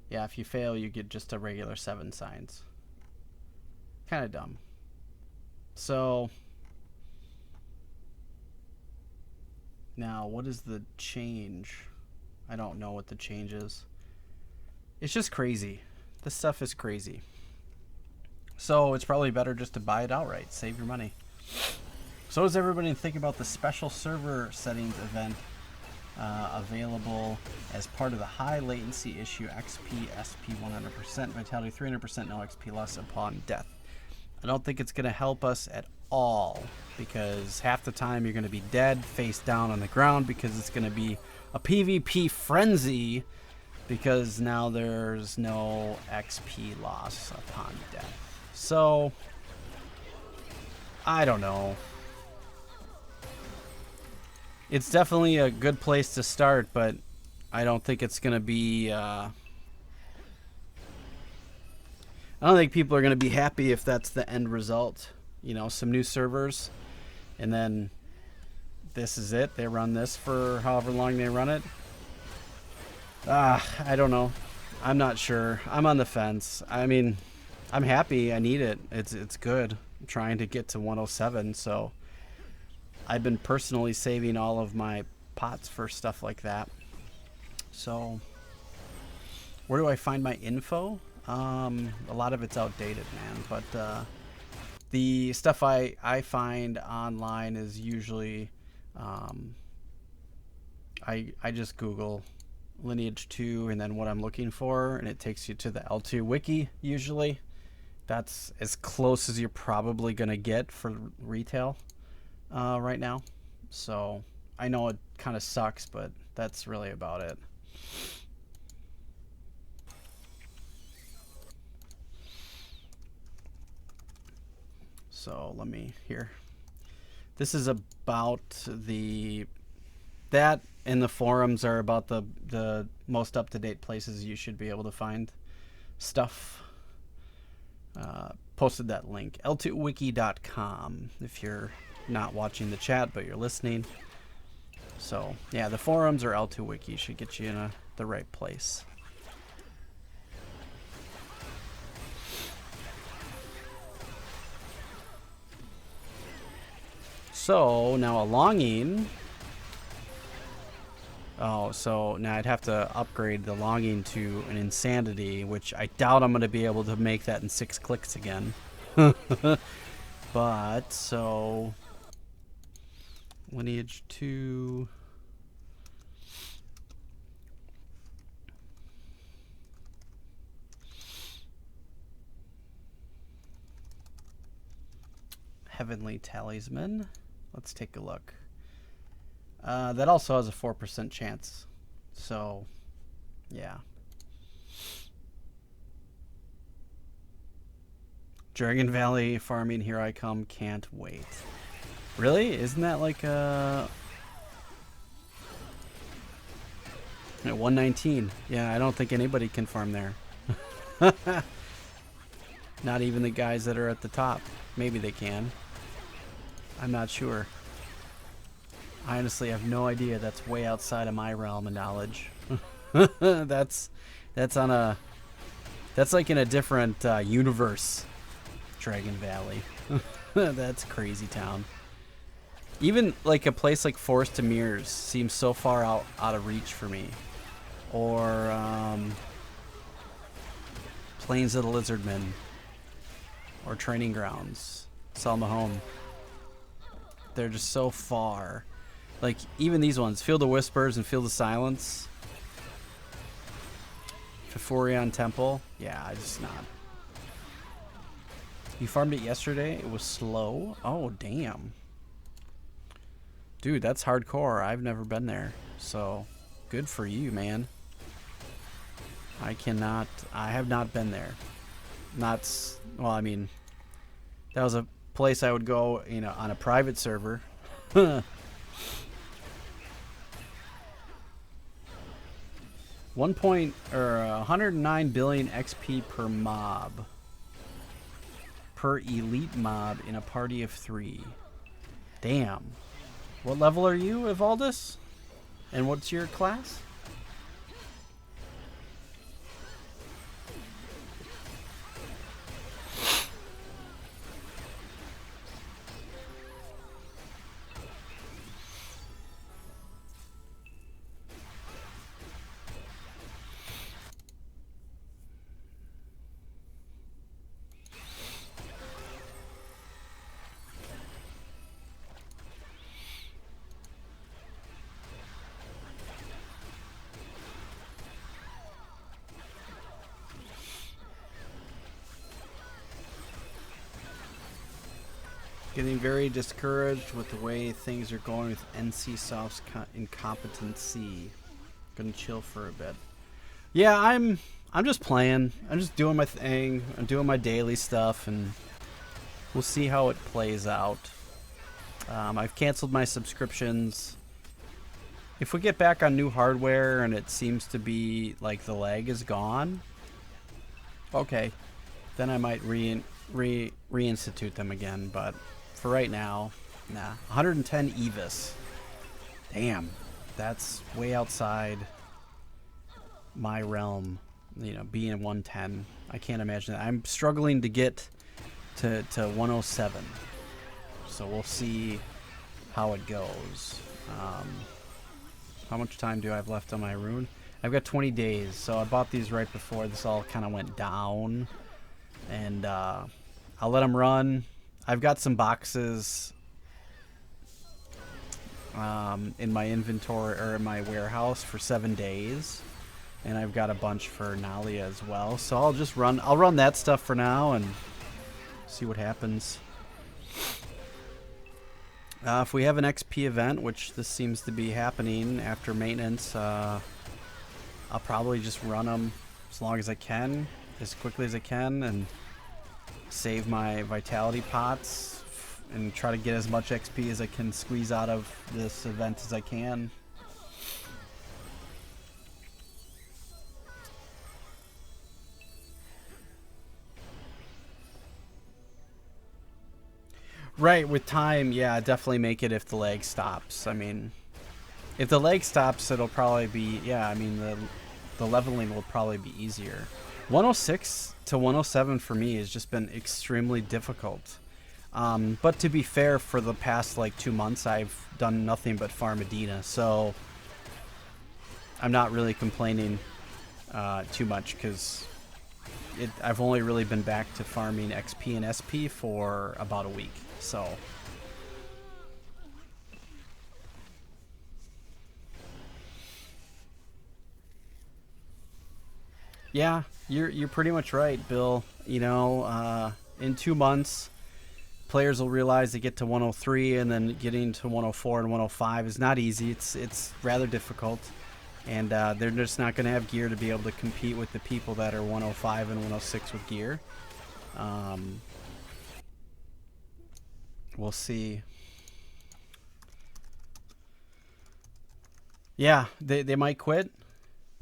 Yeah, if you fail, you get just a regular 7 signs. Kind of dumb. So, now, what is the change? I don't know what the change is. It's just crazy. This stuff is crazy. So, it's probably better just to buy it outright. Save your money. So, does everybody think about the special server settings event available as part of the high latency issue XP SP 100%, vitality 300%, no XP loss upon death? I don't think it's going to help us at all because half the time you're going to be dead face down on the ground because it's going to be a PvP frenzy because now there's no XP loss upon death. So, I don't know. It's definitely a good place to start, but I don't think it's gonna be. I don't think people are gonna be happy if that's the end result. You know, some new servers, and then this is it. They run this for however long they run it. I don't know. I'm not sure. I'm on the fence. I mean, I'm happy. I need it. It's good. I'm trying to get to 107, so I've been personally saving all of my pots for stuff like that. So, where do I find my info? A lot of it's outdated, man. But the stuff I find online is usually, I just Google Lineage 2 and then what I'm looking for, and it takes you to the L2 wiki usually. That's as close as you're probably going to get for retail right now. So I know it kind of sucks, but that's really about it. So let me here. This is about that, and the forums are about the most up-to-date places you should be able to find stuff. Posted that link, l2wiki.com, if you're not watching the chat but you're listening. So yeah, the forums or L2wiki should get you in the right place. So now a longing. Oh, so now I'd have to upgrade the longing to an insanity, which I doubt I'm going to be able to make that in 6 clicks again. But, so Lineage 2. Heavenly Talisman. Let's take a look. That also has a 4% chance. So, yeah. Dragon Valley farming, here I come, can't wait. Really? Isn't that like a... 119. Yeah, I don't think anybody can farm there. Not even the guys that are at the top. Maybe they can. I'm not sure. I honestly have no idea. That's way outside of my realm of knowledge. That's on a... That's like in a different universe. Dragon Valley. That's crazy town. Even like a place like Forest of Mirrors seems so far out of reach for me. Or Plains of the Lizardmen. Or Training Grounds. Selma Home. They're just so far. Like, even these ones, Field of Whispers and Field of Silence. Fafurion Temple. Yeah, I just not. You farmed it yesterday? It was slow? Oh, damn. Dude, that's hardcore. I've never been there. So, good for you, man. I have not been there. Well, I mean, that was a place I would go, you know, on a private server. 109 billion XP per mob. Per elite mob in a party of 3. Damn. What level are you, Evaldus? And what's your class? Getting very discouraged with the way things are going with NCSoft's incompetency. Gonna chill for a bit. Yeah, I'm just playing. I'm just doing my thing. I'm doing my daily stuff, and we'll see how it plays out. I've canceled my subscriptions If we get back on new hardware and it seems to be like the lag is gone, okay, then I might reinstitute them again. But for right now, nah. 110 EVIS. Damn, that's way outside my realm. You know, being 110, I can't imagine that. I'm struggling to get to 107. So we'll see how it goes. How much time do I have left on my rune? I've got 20 days, so I bought these right before this all kind of went down. And I'll let them run. I've got some boxes in my inventory, or in my warehouse, for 7 days. And I've got a bunch for Nalia as well. So I'll run that stuff for now and see what happens. If we have an XP event, which this seems to be happening after maintenance, I'll probably just run them as long as I can, as quickly as I can, and save my vitality pots and try to get as much XP as I can squeeze out of this event as I can. Right, with time, yeah, definitely make it if the lag stops. I mean, if the lag stops, it'll probably be, yeah, I mean, the leveling will probably be easier. 106 to 107 for me has just been extremely difficult. But to be fair, for the past, like, 2 months, I've done nothing but farm Adina, so I'm not really complaining too much, because I've only really been back to farming XP and SP for about a week. So yeah, you're pretty much right, Bill. You know, in 2 months, players will realize they get to 103, and then getting to 104 and 105 is not easy. It's rather difficult, and they're just not going to have gear to be able to compete with the people that are 105 and 106 with gear. We'll see. Yeah, they might quit.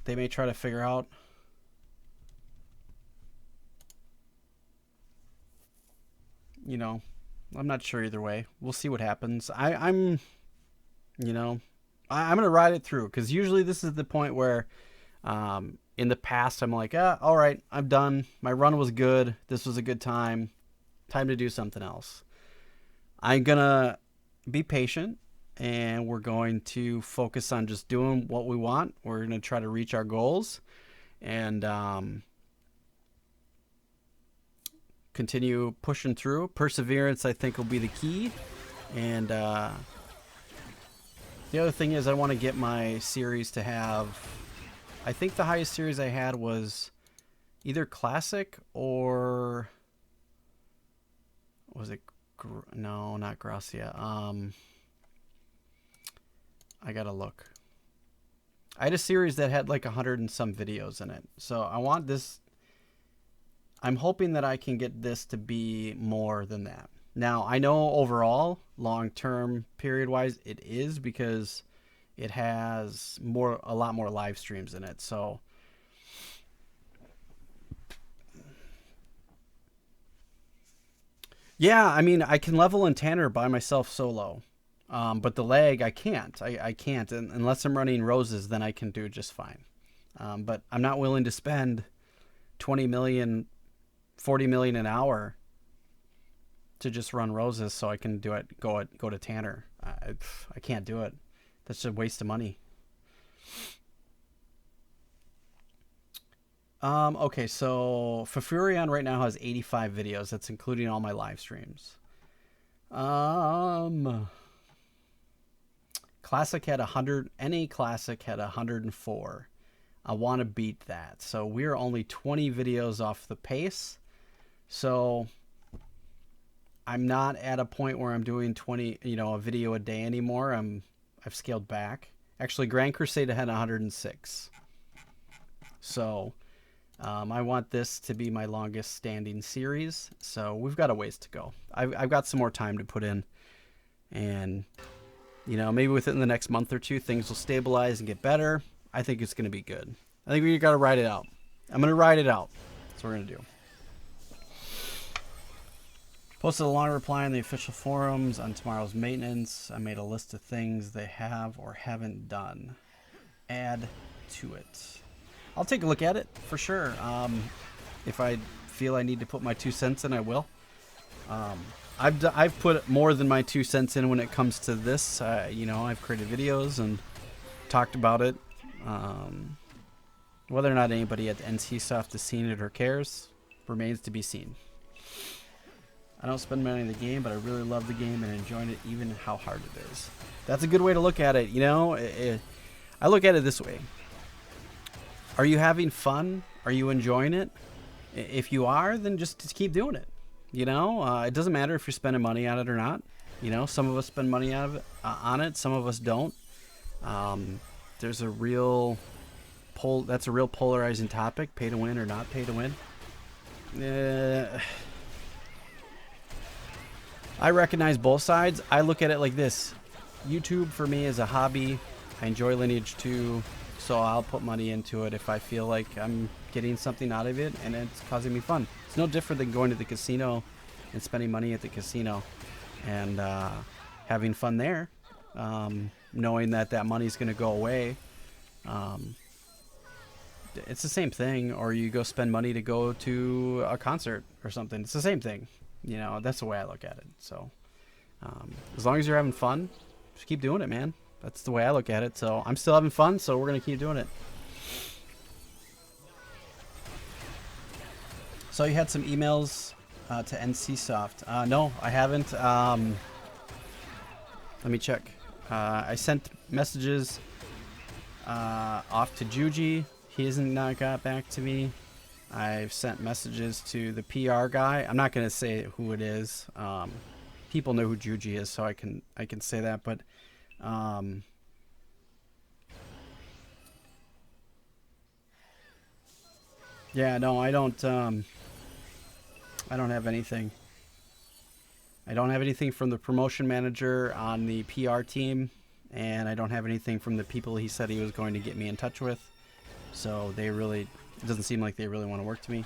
They may try to figure out. You know, I'm not sure either way. We'll see what happens. I'm going to ride it through, because usually this is the point where in the past I'm like, all right, I'm done. My run was good. This was a good time. Time to do something else. I'm going to be patient, and we're going to focus on just doing what we want. We're going to try to reach our goals, and continue pushing through. Perseverance, I think, will be the key. And the other thing is, I want to get my series to have, I think the highest series I had was either Classic or, was it, no, not Gracia. I gotta look. I had a series that had like 100 and some videos in it. So I want this, I'm hoping that I can get this to be more than that. Now, I know overall, long-term, period-wise, it is, because it has a lot more live streams in it. So yeah, I mean, I can level in Tanner by myself solo. But the lag, I can't. I can't. And unless I'm running roses, then I can do just fine. But I'm not willing to spend 20 million, 40 million an hour to just run roses so I can do it. Go to Tanner. I can't do it. That's a waste of money. Okay, so Fafurion right now has 85 videos. That's including all my live streams. Classic had 100. NA Classic had 104. I want to beat that. So we're only 20 videos off the pace. So I'm not at a point where I'm doing 20, a video a day anymore. I've scaled back. Actually, Grand Crusade had 106. So I want this to be my longest standing series. So we've got a ways to go. I've got some more time to put in, and You know, maybe within the next month or two, things will stabilize and get better. I think it's going to be good. I think we got to ride it out. I'm going to ride it out. That's what we're going to do. Posted a long reply on the official forums on tomorrow's maintenance. I made a list of things they have or haven't done. Add to it. I'll take a look at it for sure. If I feel I need to put my 2 cents in, I will. I've put more than my 2 cents in when it comes to this. You know, I've created videos and talked about it. Whether or not anybody at NCSoft has seen it or cares remains to be seen. I don't spend money on the game, but I really love the game and enjoying it, even how hard it is. That's a good way to look at it. You know, I look at it this way. Are you having fun? Are you enjoying it? If you are, then just keep doing it. You know, it doesn't matter if you're spending money on it or not. You know, some of us spend money on it. Some of us don't. There's a real that's a real polarizing topic. Pay to win or not pay to win. I recognize both sides. I look at it like this. YouTube for me is a hobby. I enjoy Lineage 2, so I'll put money into it if I feel like I'm getting something out of it and it's causing me fun. It's no different than going to the casino and spending money at the casino and having fun there, knowing that money's going to go away. It's the same thing. Or you go spend money to go to a concert or something. It's the same thing. You know, that's the way I look at it. So as long as you're having fun, just keep doing it, man. That's the way I look at it. So I'm still having fun, so we're going to keep doing it. So you had some emails to NCSoft. No, I haven't. Let me check. I sent messages off to Juji. He hasn't not got back to me. I've sent messages to the PR guy. I'm not going to say who it is. People know who Juji is, so I can say that. But yeah, no, I don't have anything. I don't have anything from the promotion manager on the PR team, and I don't have anything from the people he said he was going to get me in touch with. So it doesn't seem like they really want to work to me.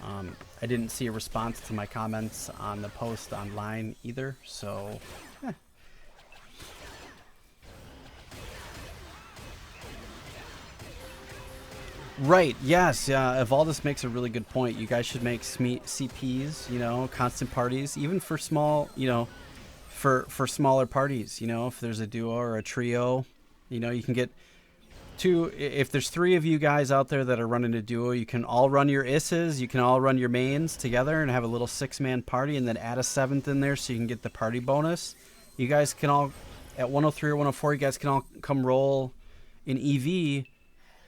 I didn't see a response to my comments on the post online either, so Right, yes, Evaldus makes a really good point. You guys should make CPs, you know, constant parties, even for small, you know, for smaller parties, you know, if there's a duo or a trio, you know, you can get if there's 3 of you guys out there that are running a duo, you can all run your isses, you can all run your mains together and have a little 6-man party and then add a 7th in there so you can get the party bonus. You guys can all, at 103 or 104, you guys can all come roll in EV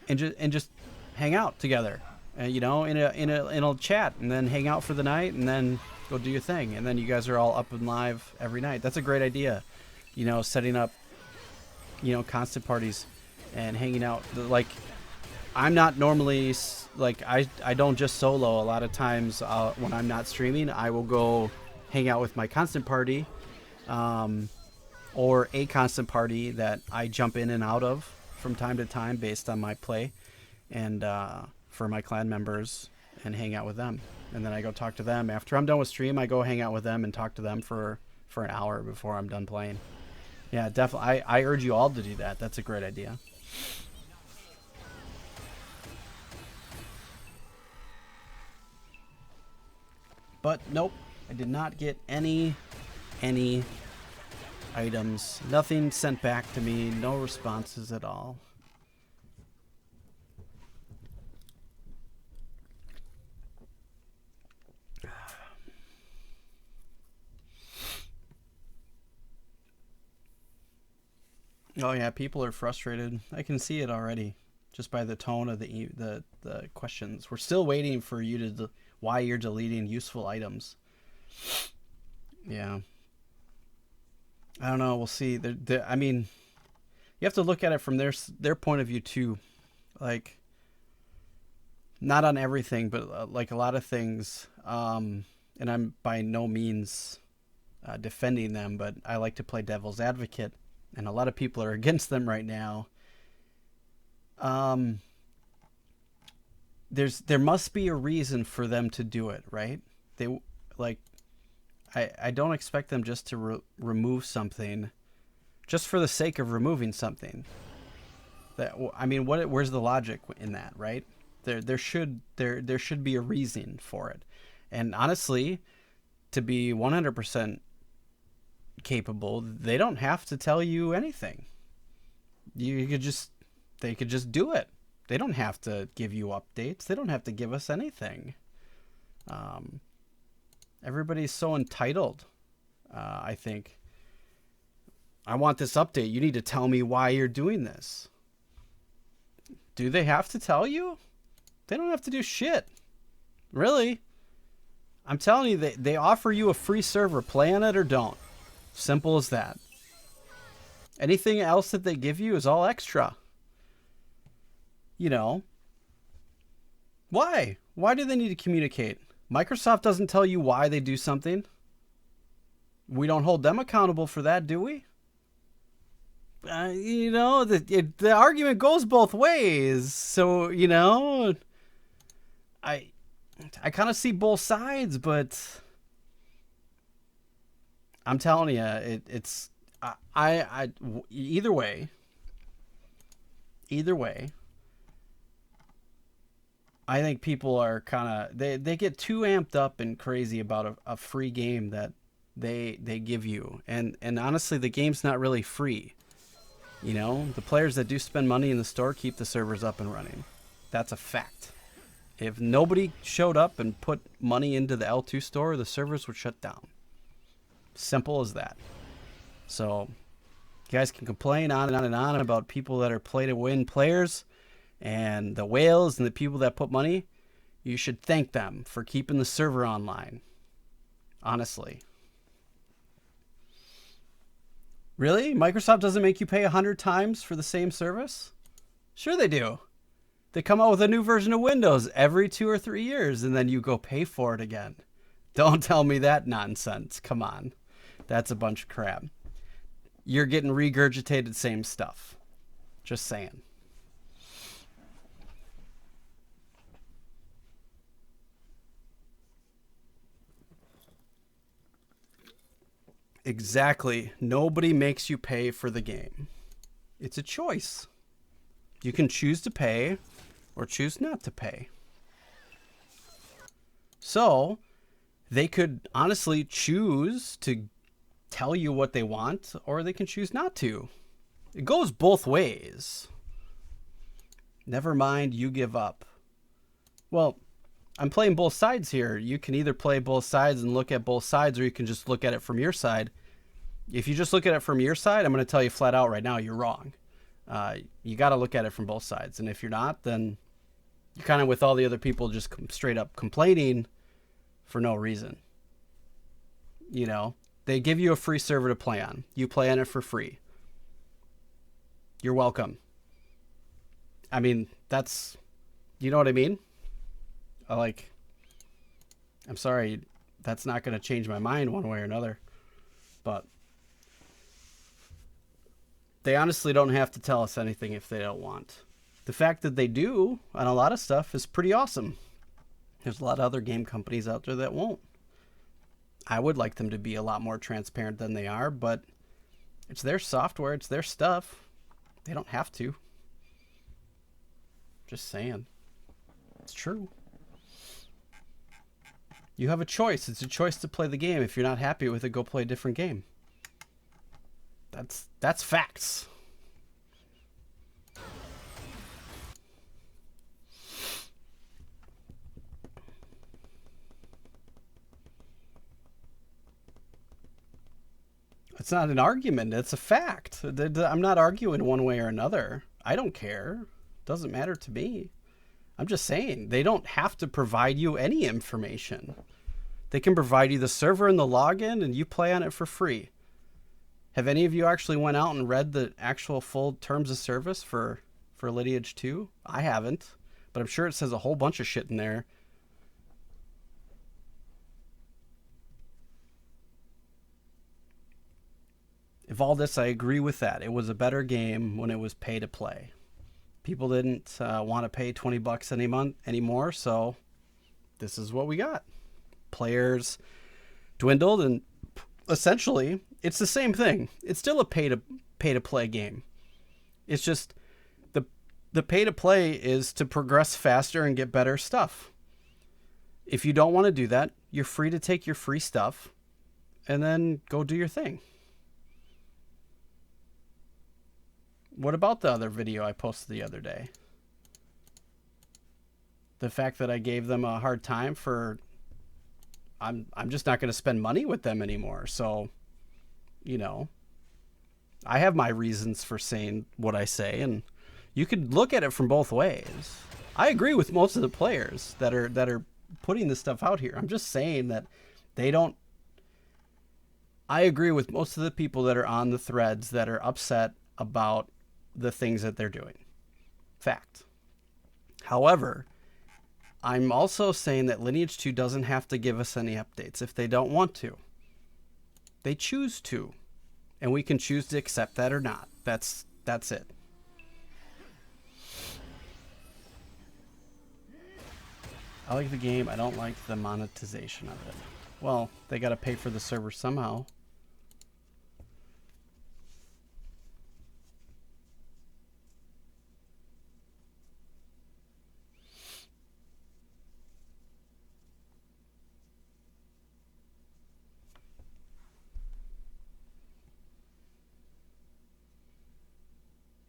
and just hang out together, you know, in a chat, and then hang out for the night, and then go do your thing, and then you guys are all up and live every night. That's a great idea, you know, setting up, you know, constant parties and hanging out. Like, I'm not normally like I don't just solo. A lot of times when I'm not streaming, I will go hang out with my constant party, or a constant party that I jump in and out of from time to time based on my play, and for my clan members, and hang out with them. And then I go talk to them. After I'm done with stream, I go hang out with them and talk to them for an hour before I'm done playing. Yeah, definitely. I urge you all to do that. That's a great idea. But nope, I did not get any items. Nothing sent back to me. No responses at all. Oh yeah, people are frustrated. I can see it already, just by the tone of the questions. We're still waiting for you to why you're deleting useful items. Yeah. I don't know. We'll see. I mean, you have to look at it from their point of view too. Like, not on everything, but like a lot of things. And I'm by no means defending them, but I like to play devil's advocate. and a lot of people are against them right now. There must be a reason for them to do it, right? They like I don't expect them just to remove something just for the sake of removing something. I mean, where's the logic in that, right? There should be a reason for it. And honestly, to be 100% capable, they don't have to tell you anything. They could just do it. They don't have to give you updates. They don't have to give us anything. Everybody's so entitled. I think, I want this update. You need to tell me why you're doing this. Do they have to tell you? They don't have to do shit. Really. I'm telling you, they offer you a free server. Play on it or don't. Simple as that. Anything else that they give you is all extra. You know. Why? Why do they need to communicate? Microsoft doesn't tell you why they do something. We don't hold them accountable for that, do we? You know, the argument goes both ways. So, you know, I kind of see both sides, but I'm telling you, it's either way, I think people are kind of, they get too amped up and crazy about a free game that they give you. And honestly, the game's not really free. You know, the players that do spend money in the store keep the servers up and running. That's a fact. If nobody showed up and put money into the L2 store, the servers would shut down. Simple as that. So, you guys can complain on and on and on about people that are play-to-win players and the whales and the people that put money. You should thank them for keeping the server online. Honestly. Really? Microsoft doesn't make you pay 100 times for the same service? Sure they do. They come out with a new version of Windows every 2 or 3 years, and then you go pay for it again. Don't tell me that nonsense. Come on. That's a bunch of crap. You're getting regurgitated same stuff. Just saying. Exactly. Nobody makes you pay for the game. It's a choice. You can choose to pay or choose not to pay. So, they could honestly choose to tell you what they want, or they can choose not to. It goes both ways. Never mind, you give up. Well, I'm playing both sides here. You can either play both sides and look at both sides, or you can just look at it from your side. If you just look at it from your side, I'm going to tell you flat out right now, you're wrong. You got to look at it from both sides. And if you're not, then you're kind of with all the other people just straight up complaining for no reason. You know, they give you a free server to play on. You play on it for free. You're welcome. I mean, that's, you know what I mean? I'm sorry, that's not going to change my mind one way or another. But they honestly don't have to tell us anything if they don't want. The fact that they do on a lot of stuff is pretty awesome. There's a lot of other game companies out there that won't. I would like them to be a lot more transparent than they are, but it's their software, it's their stuff. They don't have to. Just saying. It's true. You have a choice. It's a choice to play the game. If you're not happy with it, go play a different game. That's facts. It's not an argument. It's a fact. I'm not arguing one way or another. I don't care. Doesn't matter to me. I'm just saying, they don't have to provide you any information. They can provide you the server and the login, and you play on it for free. Have any of you actually went out and read the actual full terms of service for Lineage 2? I haven't, but I'm sure it says a whole bunch of shit in there. Valdis, I agree with that. It was a better game when it was pay to play. People didn't want to pay $20 any month anymore, so this is what we got. Players dwindled, and essentially it's the same thing. It's still a pay to play game. It's just the pay to play is to progress faster and get better stuff. If you don't want to do that, you're free to take your free stuff and then go do your thing. What about the other video I posted the other day? The fact that I gave them a hard time for I'm just not going to spend money with them anymore. So, you know, I have my reasons for saying what I say, and you could look at it from both ways. I agree with most of the players that are putting this stuff out here. I'm just saying that they don't. I agree with most of the people that are on the threads that are upset about the things that they're doing. Fact. However, I'm also saying that Lineage 2 doesn't have to give us any updates if they don't want to. They choose to, and we can choose to accept that or not. That's it. I like the game. I don't like the monetization of it. Well, they got to pay for the server somehow.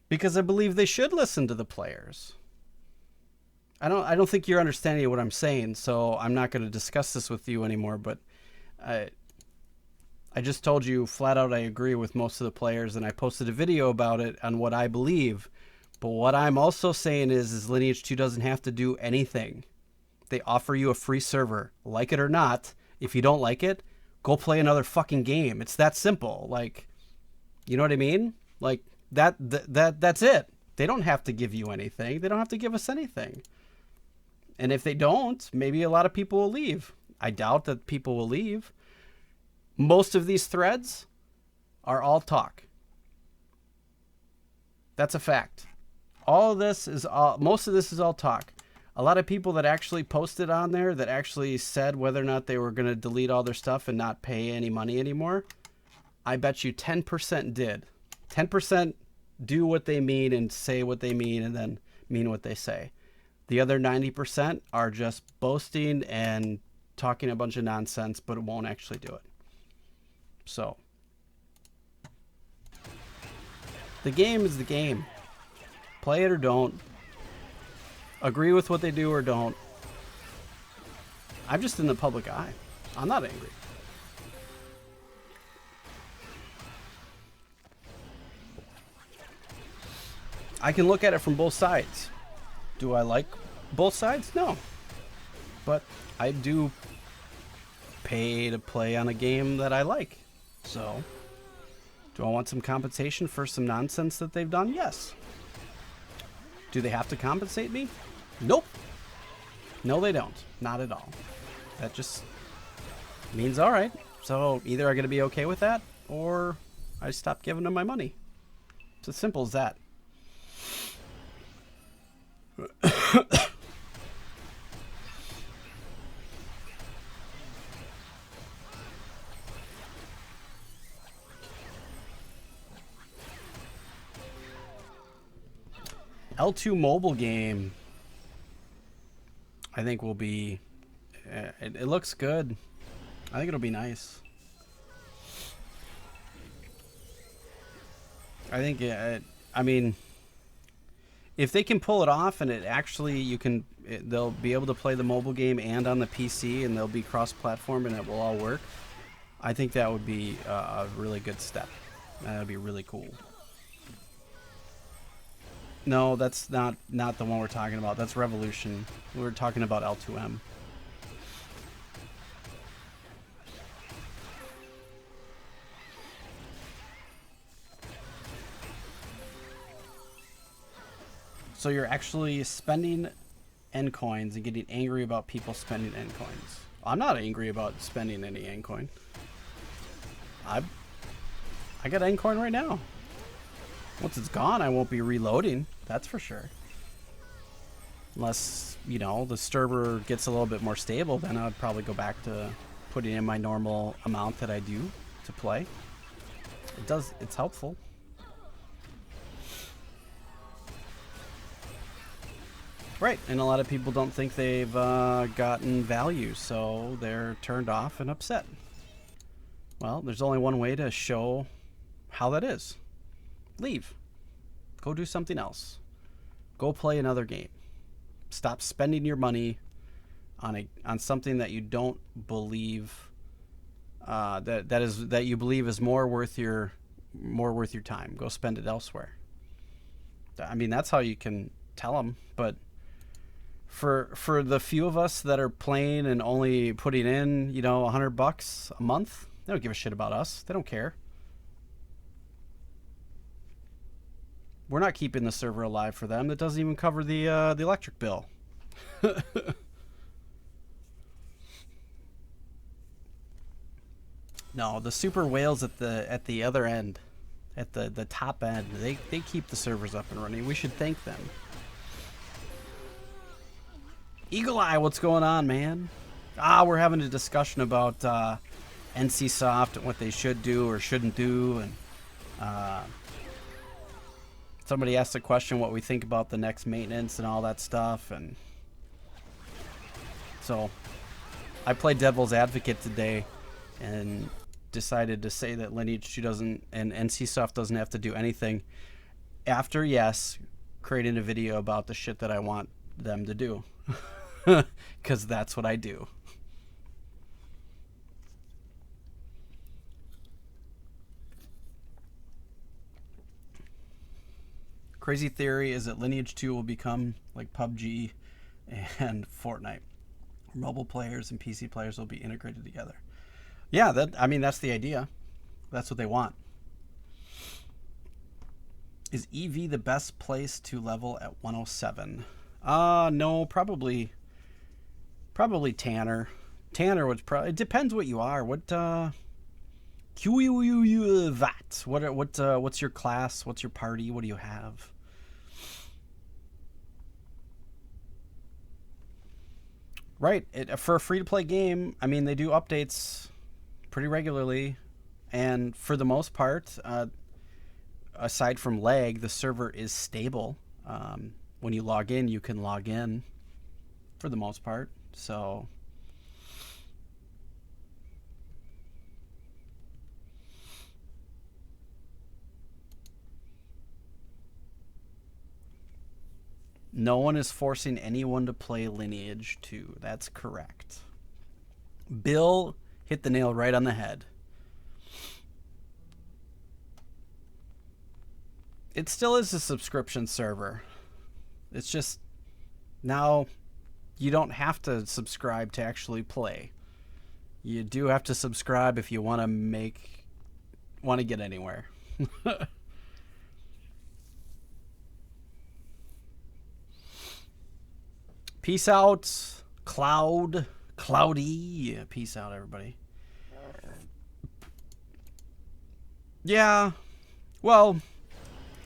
Because I believe they should listen to the players. I don't think you're understanding what I'm saying, so I'm not going to discuss this with you anymore, but I just told you flat out I agree with most of the players, and I posted a video about it on what I believe. But what I'm also saying is Lineage 2 doesn't have to do anything. They offer you a free server. Like it or not, if you don't like it, go play another fucking game. It's that simple. Like, you know what I mean? Like, that's it. They don't have to give you anything. They don't have to give us anything. And if they don't, maybe a lot of people will leave. I doubt that people will leave. Most of these threads are all talk. That's a fact. Most of this is all talk. A lot of people that actually posted on there that actually said whether or not they were going to delete all their stuff and not pay any money anymore, I bet you 10% did. 10% do what they mean and say what they mean and then mean what they say. The other 90% are just boasting and talking a bunch of nonsense, but it won't actually do it. So, the game is the game. Play it or don't. Agree with what they do or don't. I'm just in the public eye. I'm not angry. I can look at it from both sides. Do I like both sides? No. But I do pay to play on a game that I like. So, do I want some compensation for some nonsense that they've done? Yes. Do they have to compensate me? Nope. No, they don't. Not at all. That just means, all right. So, either I'm going to be okay with that, or I stop giving them my money. It's as simple as that. L2 mobile game, I think will be, it looks good. I think it'll be nice. I think, I mean, if they can pull it off and it actually, they'll be able to play the mobile game and on the PC and they'll be cross-platform and it will all work. I think that would be a really good step. That would be really cool. No, that's not the one we're talking about. That's Revolution. We're talking about L2M. So you're actually spending N coins and getting angry about people spending N coins. I'm not angry about spending any N coin. I I got Encorn right now. Once it's gone, I won't be reloading. That's for sure. Unless, you know, the server gets a little bit more stable, then I'd probably go back to putting in my normal amount that I do to play. It's helpful. Right, and a lot of people don't think they've gotten value, so they're turned off and upset. Well, there's only one way to show how that is. Leave. Go do something else. Go play another game. Stop spending your money on something that you don't believe that you believe is more worth your time. Go spend it elsewhere. I mean, that's how you can tell them, but for the few of us that are playing and only putting in, you know, $100 a month, they don't give a shit about us. They don't care. We're not keeping the server alive for them. That doesn't even cover the electric bill. No, the super whales at the other end, at the top end, they keep the servers up and running. We should thank them. Eagle Eye, what's going on, man? We're having a discussion about NCSoft and what they should do or shouldn't do, and somebody asked a question what we think about the next maintenance and all that stuff, and so I played devil's advocate today and decided to say that Lineage 2 doesn't and NCSoft doesn't have to do anything after, yes, creating a video about the shit that I want them to do. Because that's what I do. Crazy theory is that Lineage 2 will become like PUBG and Fortnite. Mobile players and PC players will be integrated together. Yeah, that's the idea. That's what they want. Is EV the best place to level at 107? No, probably Tanner. Tanner would probably. It depends what you are. What what's your class? What's your party? What do you have? Right. For a free-to-play game, I mean, they do updates pretty regularly, and for the most part, aside from lag, the server is stable. When you log in, you can log in for the most part. So no one is forcing anyone to play Lineage 2. That's correct. Bill hit the nail right on the head. It still is a subscription server. It's just now you don't have to subscribe to actually play. You do have to subscribe if you want to get anywhere. Peace out, Cloudy. Peace out, everybody. Yeah, well,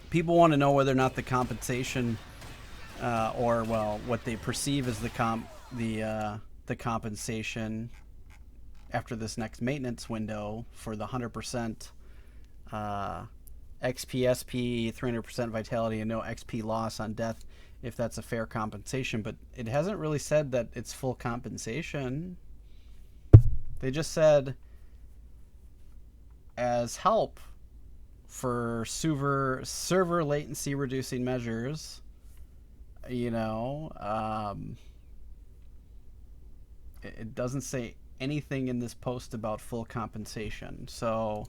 people want to know whether or not the compensation, or well, what they perceive as the compensation after this next maintenance window for the 100% XP, SP, 300% vitality, and no XP loss on death, if that's a fair compensation. But it hasn't really said that it's full compensation. They just said as help for server latency reducing measures, you know, it doesn't say anything in this post about full compensation. So,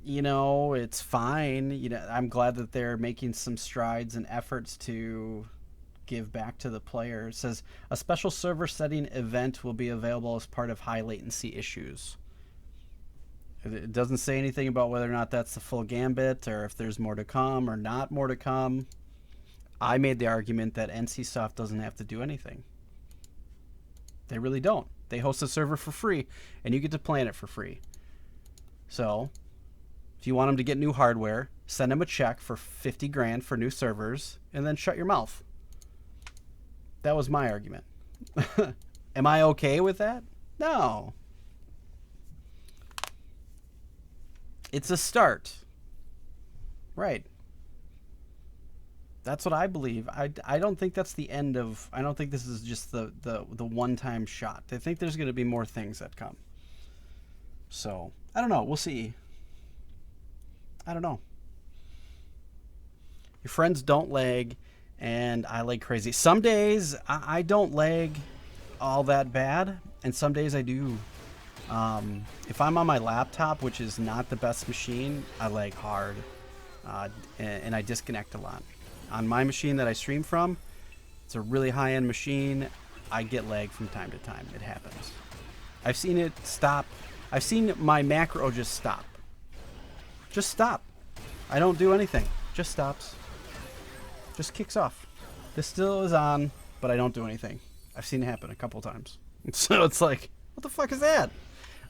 you know, it's fine. You know, I'm glad that they're making some strides and efforts to give back to the player. It says a special server setting event will be available as part of high latency issues. It doesn't say anything about whether or not that's the full gambit or if there's more to come or not more to come. I made the argument that NCSoft doesn't have to do anything. They really don't. They host a server for free, and you get to play in it for free. So, if you want them to get new hardware, send them a check for 50 grand for new servers, and then shut your mouth. That was my argument. Am I okay with that? No. It's a start. Right. That's what I believe. I don't think that's the end of... I don't think this is just the one-time shot. I think there's going to be more things that come. So, I don't know. We'll see. I don't know. Your friends don't lag, and I lag crazy. Some days, I don't lag all that bad, and some days I do. If I'm on my laptop, which is not the best machine, I lag hard, and I disconnect a lot. On my machine that I stream from, it's a really high-end machine. I get lag from time to time. It happens. I've seen it stop. I've seen my macro just stop. Just stop. I don't do anything. Just stops. Just kicks off. This still is on, but I don't do anything. I've seen it happen a couple times. So it's like, what the fuck is that?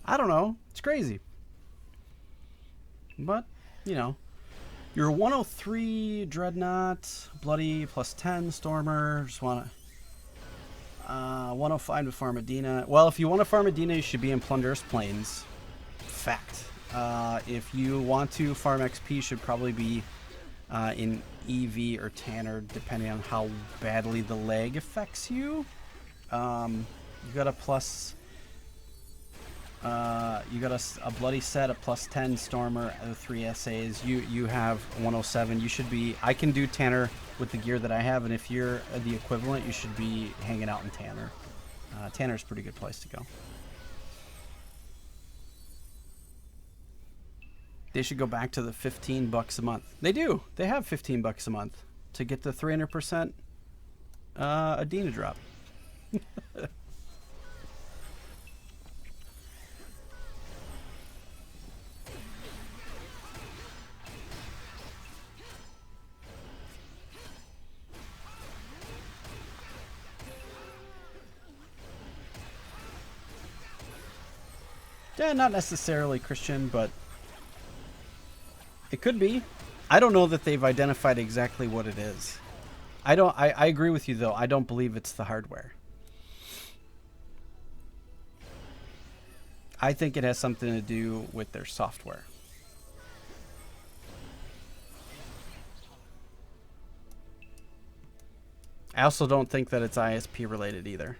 I don't know. It's crazy. But, you know. Your 103 Dreadnought, Bloody plus 10 Stormer. Just want to 105 to farm Medina. Well, if you want to farm Medina, you should be in Plunderous Plains. Fact. If you want to farm XP, you should probably be in EV or Tanner, depending on how badly the lag affects you. You got a plus... you got a bloody set, a plus 10 Stormer, 3 SAs. You have 107. You should be... I can do Tanner with the gear that I have, and if you're the equivalent, you should be hanging out in Tanner. Tanner's a pretty good place to go. They should go back to the $15 a month. They do. They have $15 a month to get the 300% Adina drop. Yeah, not necessarily Christian, but it could be. I don't know that they've identified exactly what it is. I agree with you, though. I don't believe it's the hardware. I think it has something to do with their software. I also don't think that it's ISP related either.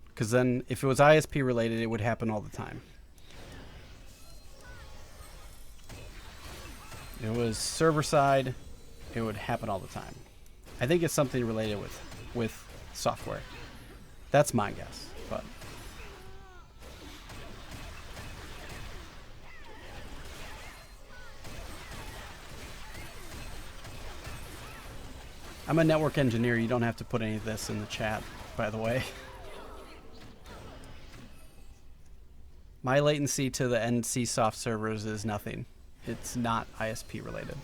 Because then, if it was ISP related, it would happen all the time. If it was server side, it would happen all the time. I think it's something related with software. That's my guess, but I'm a network engineer. You don't have to put any of this in the chat, by the way. My latency to the NC soft servers is nothing. It's not ISP related.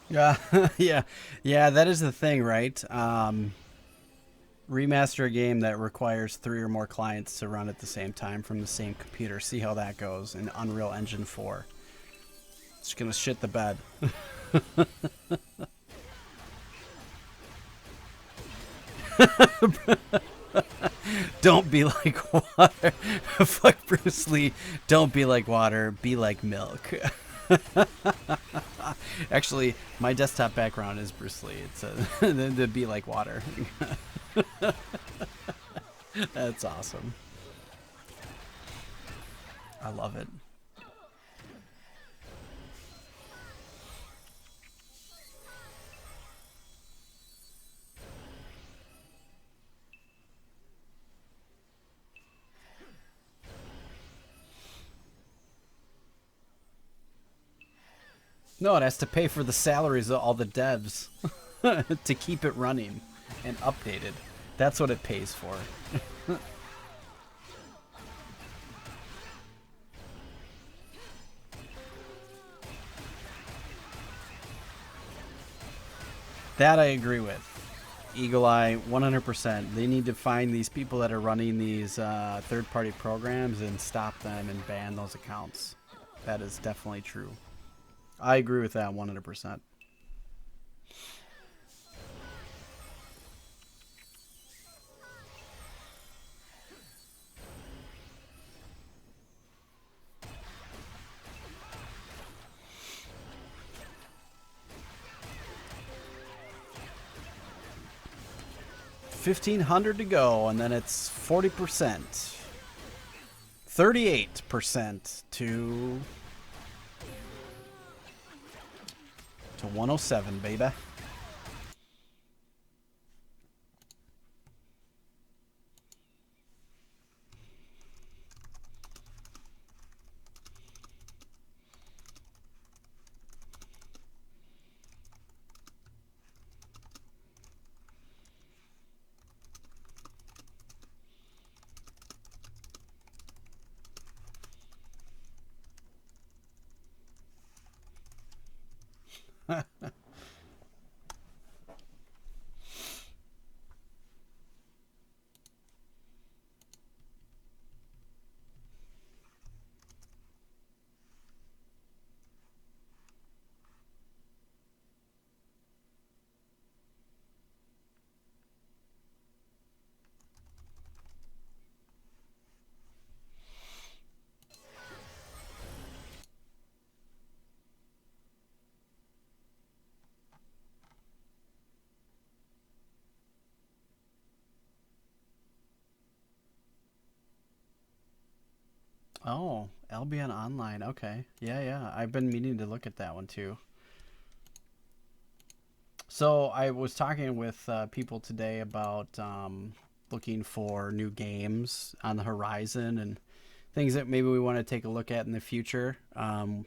Yeah, yeah, yeah. That is the thing, right? Remaster a game that requires 3 or more clients to run at the same time from the same computer. See how that goes in Unreal Engine 4. It's gonna shit the bed. Don't be like water. Fuck Bruce Lee. Don't be like water. Be like milk. Actually, my desktop background is Bruce Lee. It's to be like water. That's awesome. I love it. No, it has to pay for the salaries of all the devs to keep it running and updated. That's what it pays for. That I agree with. Eagle Eye, 100%. They need to find these people that are running these third-party programs and stop them and ban those accounts. That is definitely true. I agree with that 100%. 1,500 to go, and then it's 40%. 38% to 107, baby. Oh, Albion Online. Okay. Yeah, yeah. I've been meaning to look at that one too. So I was talking with people today about looking for new games on the horizon and things that maybe we want to take a look at in the future. The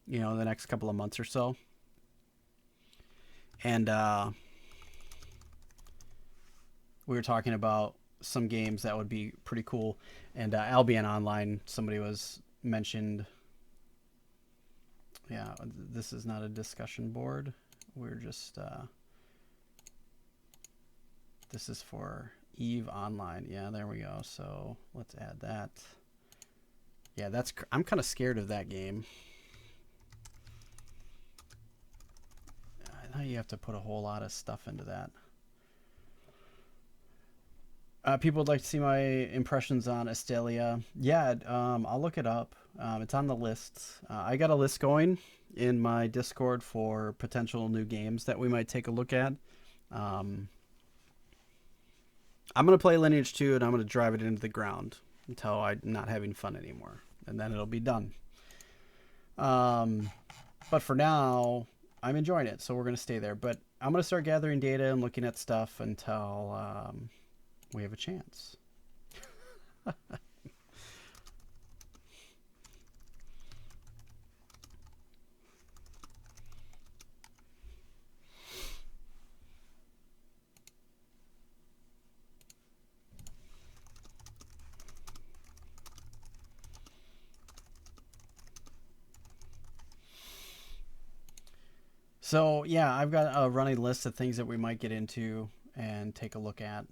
next couple of months or so. And we were talking about some games that would be pretty cool. And Albion Online, somebody was mentioned. Yeah, this is not a discussion board. We're just this is for Eve Online. Yeah, there we go. So let's add that. Yeah, I'm kind of scared of that game. I know you have to put a whole lot of stuff into that. People would like to see my impressions on Astelia. Yeah, I'll look it up. It's on the list. I got a list going in my Discord for potential new games that we might take a look at. I'm going to play Lineage 2 and I'm going to drive it into the ground until I'm not having fun anymore. And then it'll be done. But for now, I'm enjoying it, so we're going to stay there. But I'm going to start gathering data and looking at stuff until we have a chance. So yeah, I've got a running list of things that we might get into and take a look at,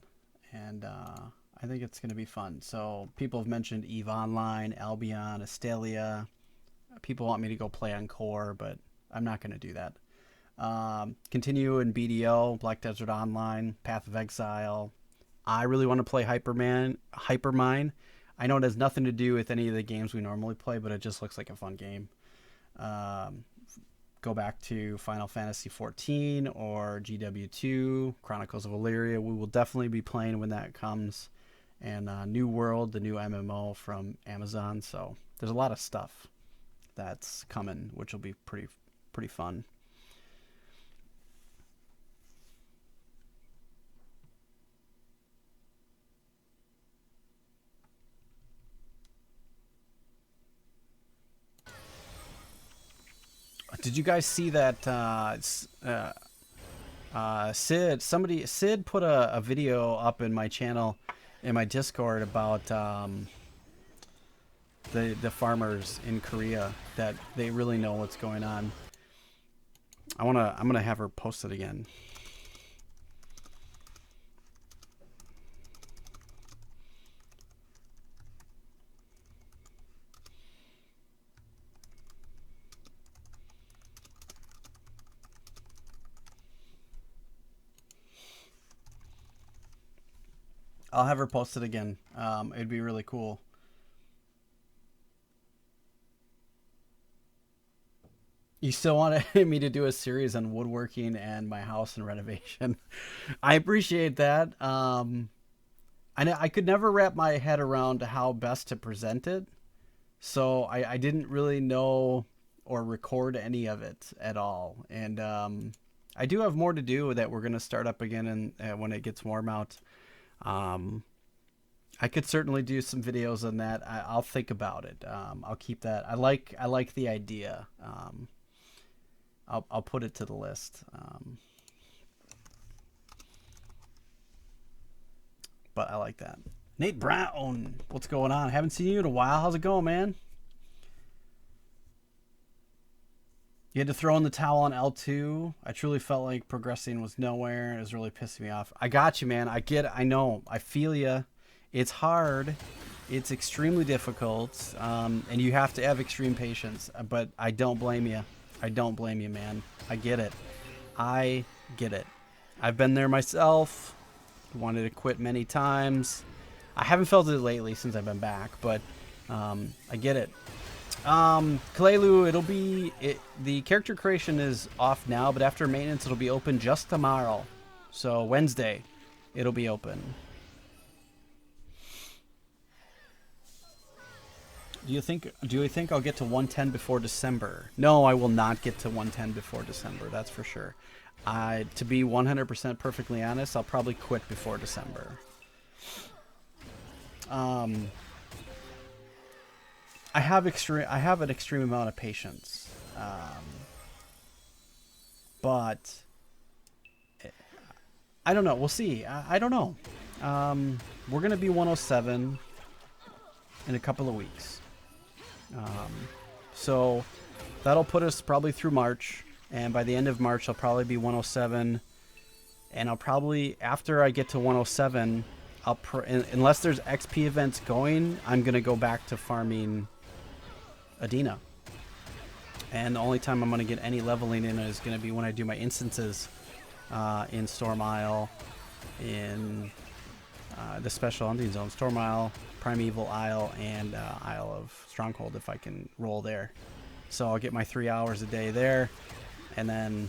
and I think it's going to be fun. So people have mentioned Eve Online, Albion, Astelia. People want me to go play on Core, but I'm not going to do that. Continue in BDO, Black Desert Online, Path of Exile. I really want to play Hypermine. I know it has nothing to do with any of the games we normally play, but it just looks like a fun game. Um, Go back to Final Fantasy XIV or GW2, Chronicles of Illyria. We will definitely be playing when that comes. And New World, the new MMO from Amazon. So there's a lot of stuff that's coming, which will be pretty fun. Did you guys see that Sid put a video up in my channel in my Discord about the farmers in Korea, that they really know what's going on. I'm gonna have her post it again. I'll have her post it again. It'd be really cool. You still wanted me to do a series on woodworking and my house and renovation. I appreciate that. I could never wrap my head around how best to present it, so I didn't really know or record any of it at all. And I do have more to do that we're gonna start up again, and when it gets warm out. I could certainly do some videos on that. I'll think about it. I'll keep that. I like the idea. I'll put it to the list. But I like that. Nate Brown, what's going on? Haven't seen you in a while. How's it going, man? You had to throw in the towel on L2. I truly felt like progressing was nowhere. It was really pissing me off. I got you, man. I get it. I know. I feel you. It's hard. It's extremely difficult. And you have to have extreme patience. But I don't blame you. I don't blame you, man. I get it. I get it. I've been there myself. Wanted to quit many times. I haven't felt it lately since I've been back, but I get it. Kalelu, the character creation is off now, but after maintenance it'll be open just tomorrow. So Wednesday it'll be open. Do you think I'll get to 110 before December? No, I will not get to 110 before December, that's for sure. To be 100% perfectly honest, I'll probably quit before December. I have an extreme amount of patience, but I don't know. We'll see. I don't know. We're gonna be 107 in a couple of weeks, so that'll put us probably through March, and by the end of March I'll probably be 107, and I'll probably, after I get to 107, unless there's XP events going, I'm gonna go back to farming Adina. And the only time I'm going to get any leveling in is going to be when I do my instances in Storm Isle, in the Special Hunting Zone, Storm Isle, Primeval Isle, and Isle of Stronghold, if I can roll there. So I'll get my 3 hours a day there, and then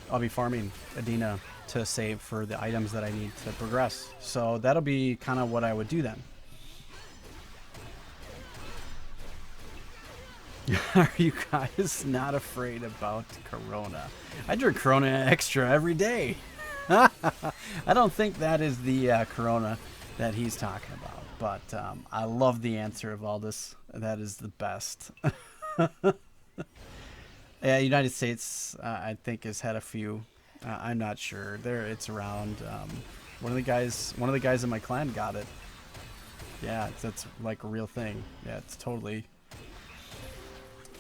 I'll be farming Adina to save for the items that I need to progress. So that'll be kind of what I would do then. Are you guys not afraid about Corona? I drink Corona Extra every day. I don't think that is the Corona that he's talking about, but I love the answer of all this. That is the best. Yeah, United States, I think, has had a few. I'm not sure. It's around. One of the guys in my clan got it. Yeah, that's like a real thing. Yeah, it's totally.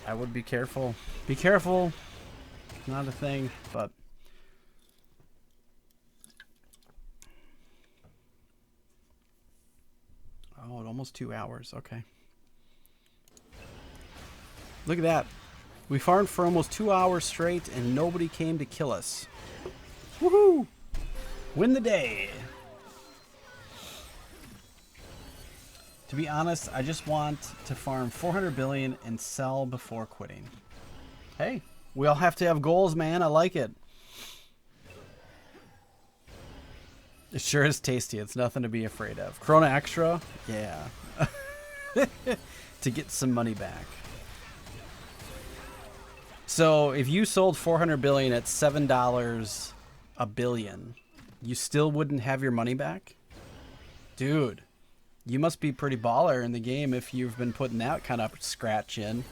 I would be careful. Be careful. not a thing, but oh, almost 2 hours. Okay. Look at that. We farmed for almost 2 hours straight and nobody came to kill us. Woohoo! Win the day. To be honest, I just want to farm 400 billion and sell before quitting. Hey, we all have to have goals, man. I like it. It sure is tasty. It's nothing to be afraid of. Corona Extra? Yeah. To get some money back. So if you sold 400 billion at $7 a billion, you still wouldn't have your money back? Dude, you must be pretty baller in the game if you've been putting that kind of scratch in.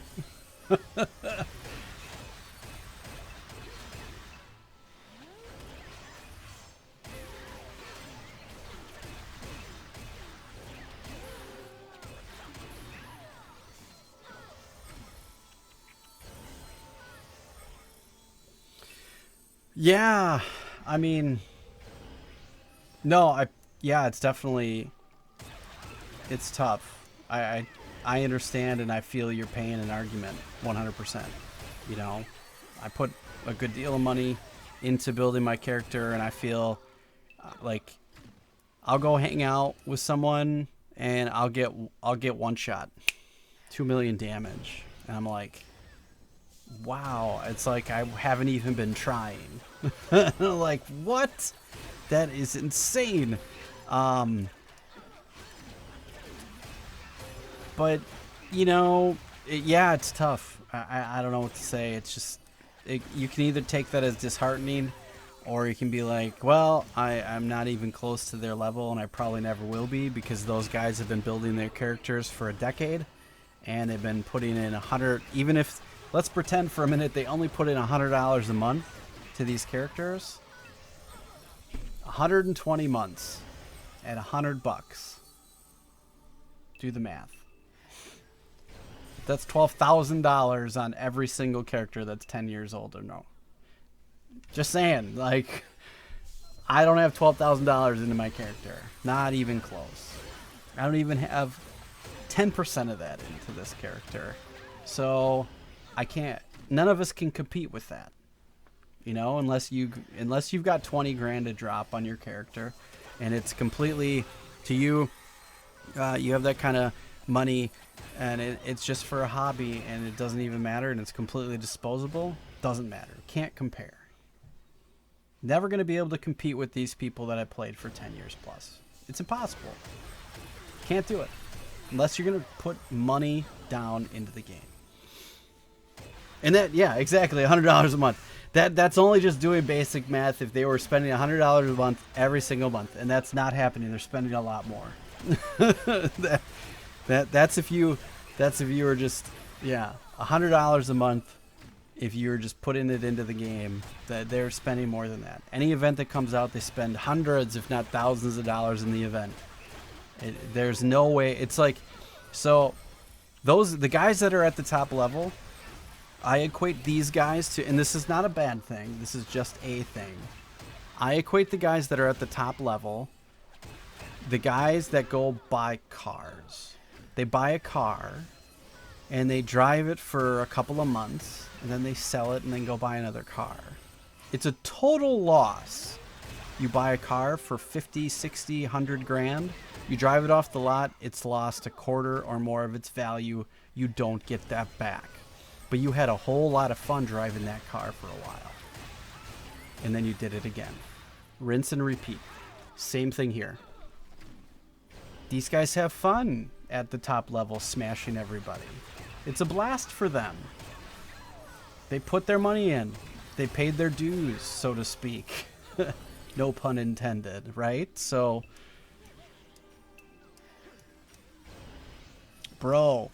Yeah, I mean, no, yeah, it's definitely, it's tough. I understand and I feel your pain and argument 100%. You know, I put a good deal of money into building my character and I feel like I'll go hang out with someone and I'll get one shot, 2 million damage. And I'm like, wow, it's like I haven't even been trying. Like, what? That is insane. But, you know, yeah, it's tough. I don't know what to say. It's just, you can either take that as disheartening, or you can be like, well, I'm not even close to their level, and I probably never will be, because those guys have been building their characters for a decade, and they've been putting in 100, even if, let's pretend for a minute they only put in $100 a month to these characters. 120 months at $100. Do the math. That's $12,000 on every single character that's 10 years old or no. Just saying, like, I don't have $12,000 into my character. Not even close. I don't even have 10% of that into this character. So I can't, none of us can compete with that. You know, unless you've got 20 grand to drop on your character and it's completely to you, you have that kind of money and it's just for a hobby and it doesn't even matter and it's completely disposable. Doesn't matter. Can't compare. Never going to be able to compete with these people that I played for 10 years plus. It's impossible. Can't do it. Unless you're going to put money down into the game. And that, yeah, exactly, $100 a month. That's only just doing basic math if they were spending $100 a month every single month. And that's not happening. They're spending a lot more. That's if you were just, yeah, $100 a month. If you're just putting it into the game, that they're spending more than that. Any event that comes out, they spend hundreds, if not thousands of dollars in the event. There's no way. It's like, so the guys that are at the top level, I equate these guys to, and this is not a bad thing, this is just a thing. I equate the guys that are at the top level, the guys that go buy cars. They buy a car, and they drive it for a couple of months, and then they sell it and then go buy another car. It's a total loss. You buy a car for 50, 60, 100 grand. You drive it off the lot, it's lost a quarter or more of its value. You don't get that back. But you had a whole lot of fun driving that car for a while. And then you did it again. Rinse and repeat. Same thing here. These guys have fun at the top level smashing everybody. It's a blast for them. They put their money in. They paid their dues, so to speak. No pun intended, right? So, bro.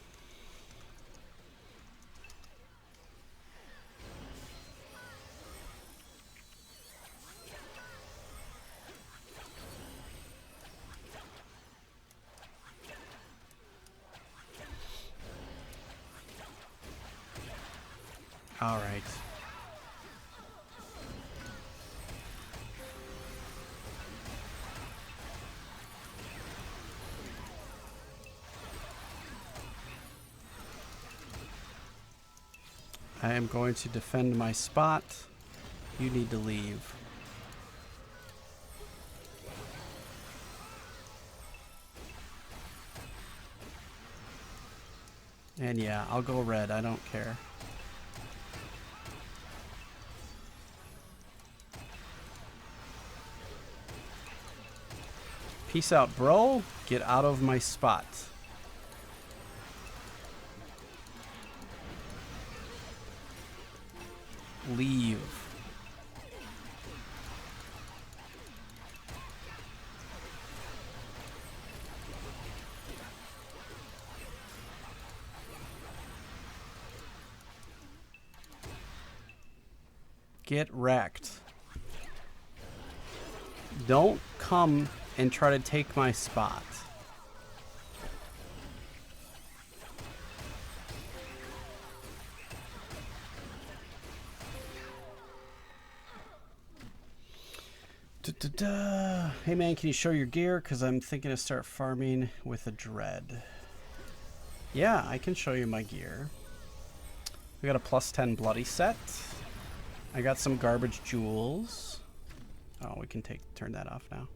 All right. I am going to defend my spot. You need to leave. And yeah, I'll go red. I don't care. Peace out, bro. Get out of my spot. Leave. Get wrecked. Don't come and try to take my spot. Hey man, can you show your gear? Because I'm thinking to start farming with a dread. Yeah, I can show you my gear. We got a +10 bloody set. I got some garbage jewels. Oh, we can turn that off now.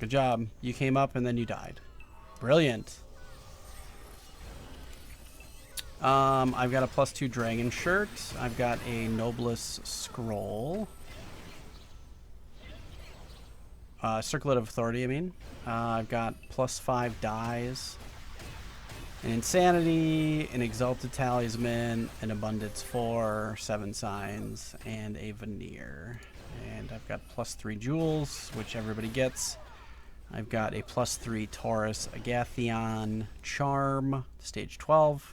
Good job. You came up and then you died. Brilliant. I've got a +2 dragon shirt. I've got a Noblesse scroll. Circlet of Authority, I mean. I've got +5 dies. An Insanity, an Exalted Talisman, an Abundance 4, 7 signs, and a Veneer. And I've got +3 jewels, which everybody gets. I've got a +3 Taurus Agathion Charm, stage 12.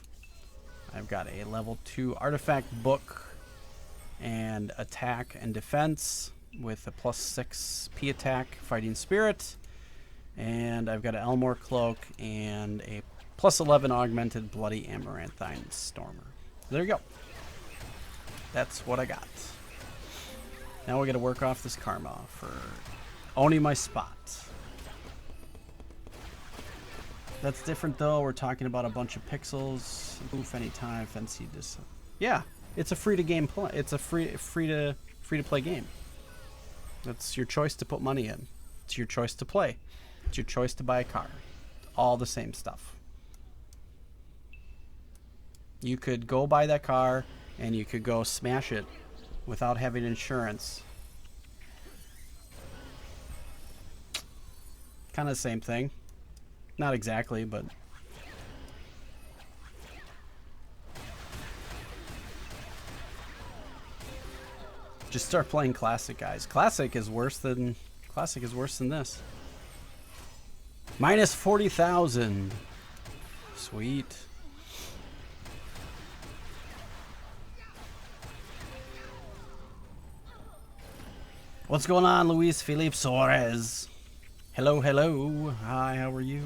I've got a level 2 artifact book and attack and defense with a +6 P attack fighting spirit. And I've got an Elmore cloak and a +11 augmented bloody amaranthine stormer. There you go. That's what I got. Now we got to work off this karma for owning my spot. That's different though. We're talking about a bunch of pixels. Oof anytime. Fancy this. Yeah, it's a free to game play. It's a free to play game. That's your choice to put money in. It's your choice to play. It's your choice to buy a car. All the same stuff. You could go buy that car and you could go smash it without having insurance. Kind of the same thing. Not exactly, but just start playing classic, guys. Classic is worse than this. Minus 40,000. Sweet. What's going on, Luis Felipe Suarez? Hello, hello. Hi, how are you?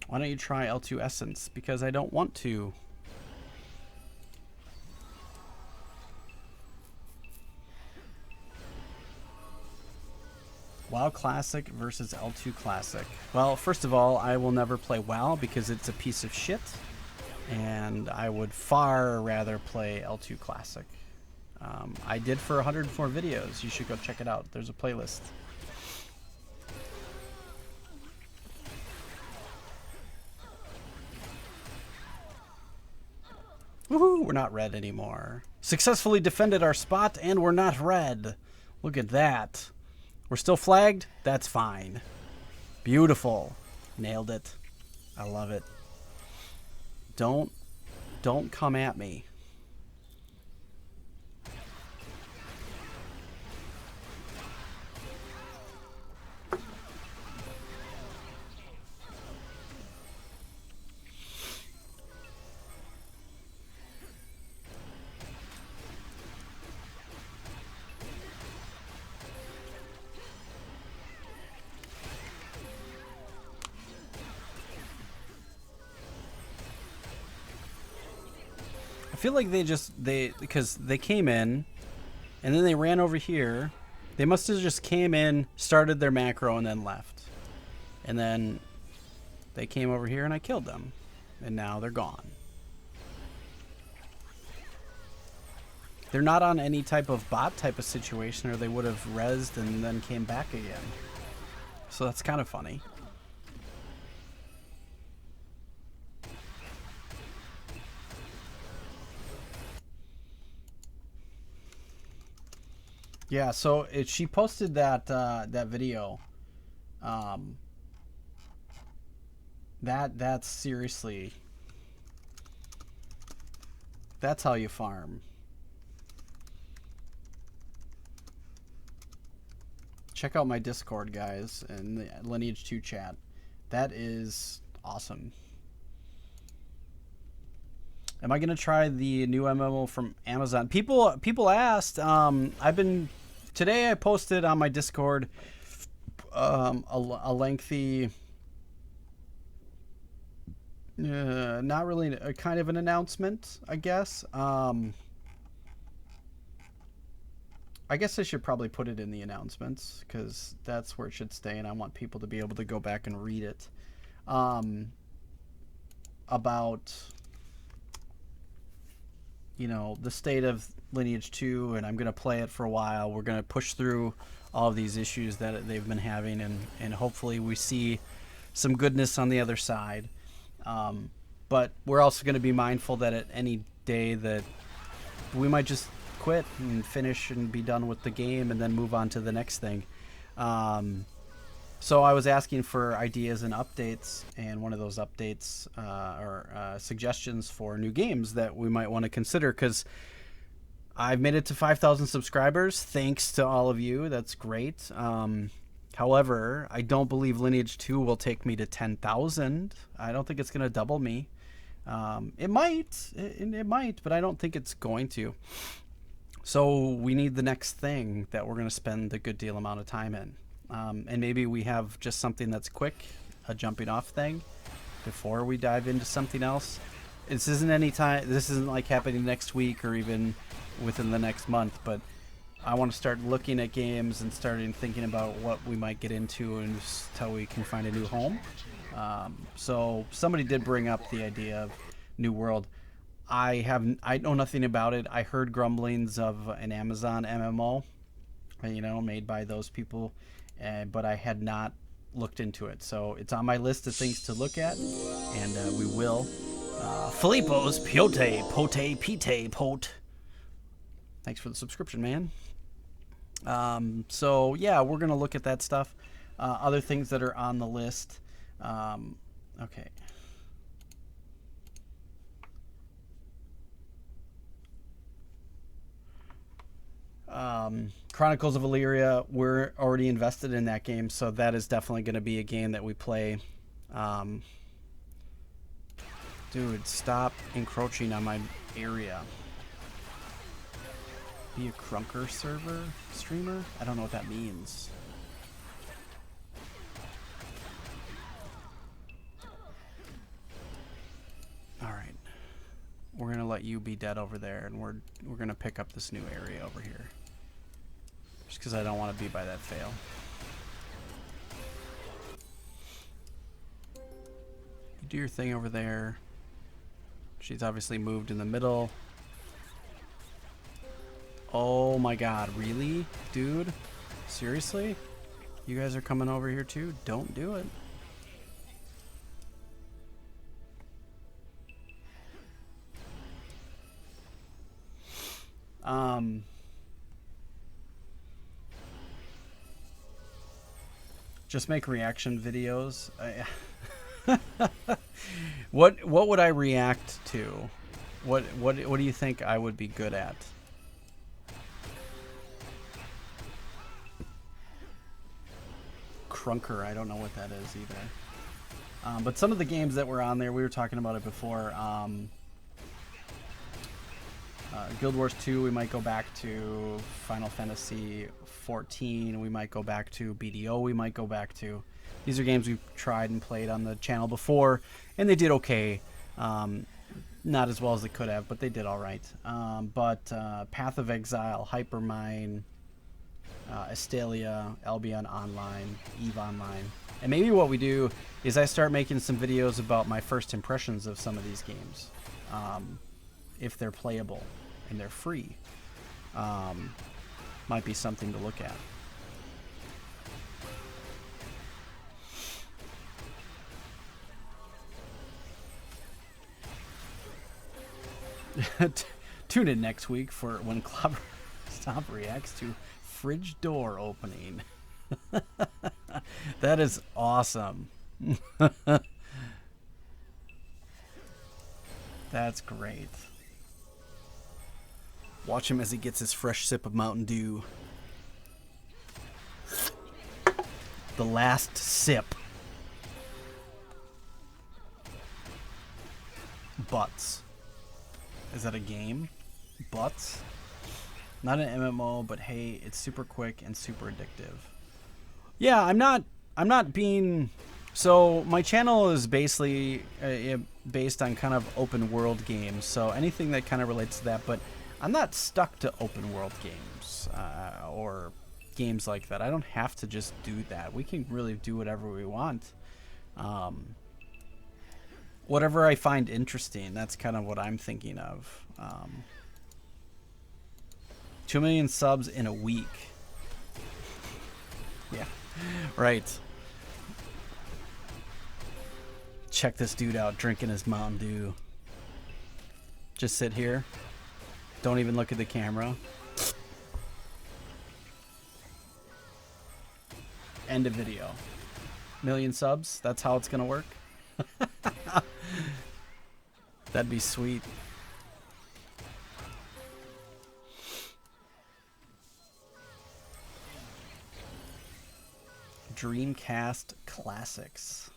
Why don't you try L2 Essence? Because I don't want to. WoW Classic versus L2 Classic. Well, first of all, I will never play WoW because it's a piece of shit. And I would far rather play L2 Classic. I did for 104 videos. You should go check it out. There's a playlist. Woohoo! We're not red anymore. Successfully defended our spot and we're not red. Look at that. We're still flagged? That's fine. Beautiful. Nailed it. I love it. Don't come at me. I feel like because they came in and then they ran over here. They must have just came in, started their macro, and then left. And then they came over here and I killed them. and now they're gone. They're not on any type of bot type of situation, or they would have rezzed and then came back again. So that's kind of funny. Yeah, so she posted that that video. That's seriously, that's how you farm. Check out my Discord, guys, and the Lineage 2 chat. That is awesome. Am I gonna try the new MMO from Amazon? People asked. Today I posted on my Discord a lengthy, not really a kind of an announcement, I guess. I guess I should probably put it in the announcements because that's where it should stay, and I want people to be able to go back and read it. About, you know, the state of Lineage 2, and I'm going to play it for a while. We're going to push through all of these issues that they've been having, and hopefully we see some goodness on the other side. But we're also going to be mindful that at any day that we might just quit and finish and be done with the game and then move on to the next thing. So I was asking for ideas and updates, and one of those updates or suggestions for new games that we might want to consider, because I've made it to 5,000 subscribers. Thanks to all of you. That's great. However, I don't believe Lineage 2 will take me to 10,000. I don't think it's going to double me. It might, but I don't think it's going to. So we need the next thing that we're going to spend a good deal amount of time in. And maybe we have just something that's quick, a jumping off thing, before we dive into something else. This isn't like happening next week or even within the next month, but I want to start looking at games and starting thinking about what we might get into until we can find a new home. So somebody did bring up the idea of New World. I know nothing about it. I heard grumblings of an Amazon MMO, you know, made by those people, but I had not looked into it. So it's on my list of things to look at, and we will. Filippo's Piote, Pote, Pite, Pote. Thanks for the subscription, man. So yeah, we're gonna look at that stuff. Other things that are on the list. Okay. Chronicles of Illyria, we're already invested in that game, so that is definitely going to be a game that we play. Dude, stop encroaching on my area. Be a Crunker server streamer? I don't know what that means. Alright. We're going to let you be dead over there, and we're going to pick up this new area over here. Just because I don't want to be by that fail. You do your thing over there. She's obviously moved in the middle. Oh my god, really? Dude? Seriously? You guys are coming over here too? Don't do it. Just make reaction videos. What would I react to? What do you think I would be good at? Crunker, I don't know what that is either. But some of the games that were on there, we were talking about it before. Guild Wars 2, we might go back to. Final Fantasy 14, we might go back to. BDO, we might go back to. These are games we've tried and played on the channel before, and they did okay. Not as well as they could have, but they did all right. But Path of Exile, Hypermine, Estalia, Albion Online, EVE Online. And maybe what we do is I start making some videos about my first impressions of some of these games, if they're playable and they're free. Might be something to look at. Tune in next week for when Clobberstomp reacts to fridge door opening. That is awesome. That's great. Watch him as he gets his fresh sip of Mountain Dew. The last sip. Butts. Is that a game? Butts? Not an MMO, but hey, it's super quick and super addictive. Yeah, I'm not being... So my channel is basically based on kind of open world games, so anything that kind of relates to that, but I'm not stuck to open world games or games like that. I don't have to just do that. We can really do whatever we want. Whatever I find interesting, that's kind of what I'm thinking of. 2 million subs in a week. Yeah, right. Check this dude out drinking his Mountain Dew. Just sit here. Don't even look at the camera. End of video. 1 million subs? That's how it's gonna work? That'd be sweet. Dreamcast Classics.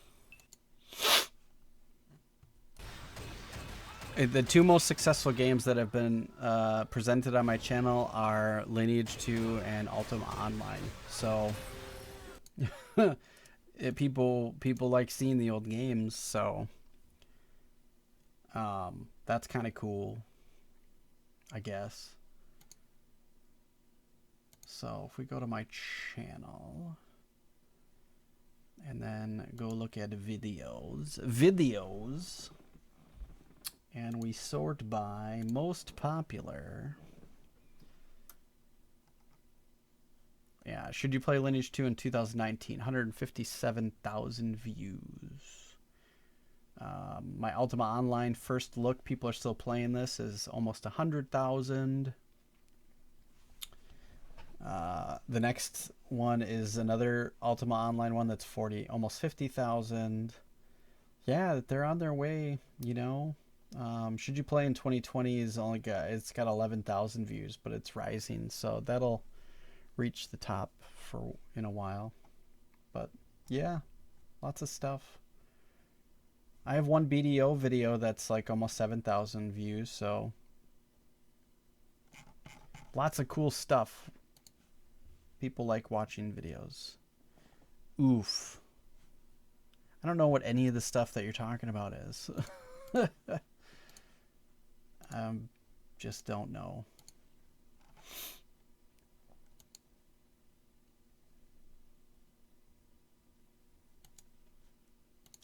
The two most successful games that have been presented on my channel are Lineage 2 and Ultima Online. So people like seeing the old games, so that's kind of cool, I guess. So if we go to my channel and then go look at videos, and we sort by most popular. Yeah, should you play Lineage 2 in 2019? 157,000 views. My Ultima Online first look, people are still playing this, is almost 100,000. The next one is another Ultima Online one that's almost 50,000. Yeah, they're on their way, you know. Should you play in 2020 is it's got 11,000 views, but it's rising, so that'll reach the top in a while. But yeah, lots of stuff. I have one BDO video that's like almost 7,000 views, so lots of cool stuff. People like watching videos. Oof. I don't know what any of the stuff that you're talking about is. Just don't know.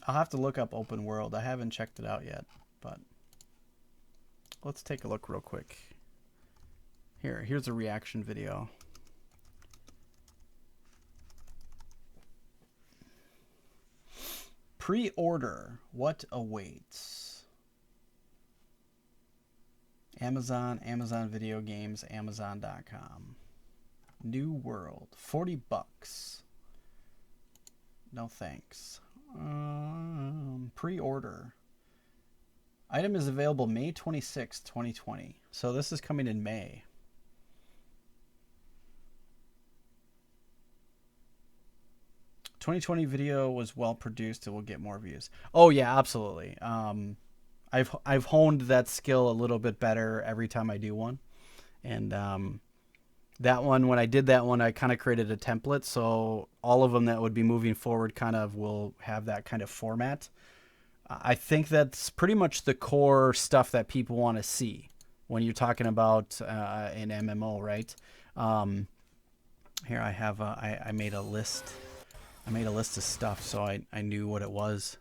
I'll have to look up open world. I haven't checked it out yet, but let's take a look real quick. Here's a reaction video. Pre-order. What awaits? Amazon, Amazon Video Games, Amazon.com. New World. 40 bucks. No thanks. Pre-order. Item is available May 26th, 2020. So this is coming in May. "2020 video was well produced. It will get more views." Oh yeah, absolutely. I've honed that skill a little bit better every time I do one, and that one, when I did that one, I kind of created a template, so all of them that would be moving forward kind of will have that kind of format. I think that's pretty much the core stuff that people want to see when you're talking about an MMO, right? Here I have I made a list I made a list of stuff so I knew what it was.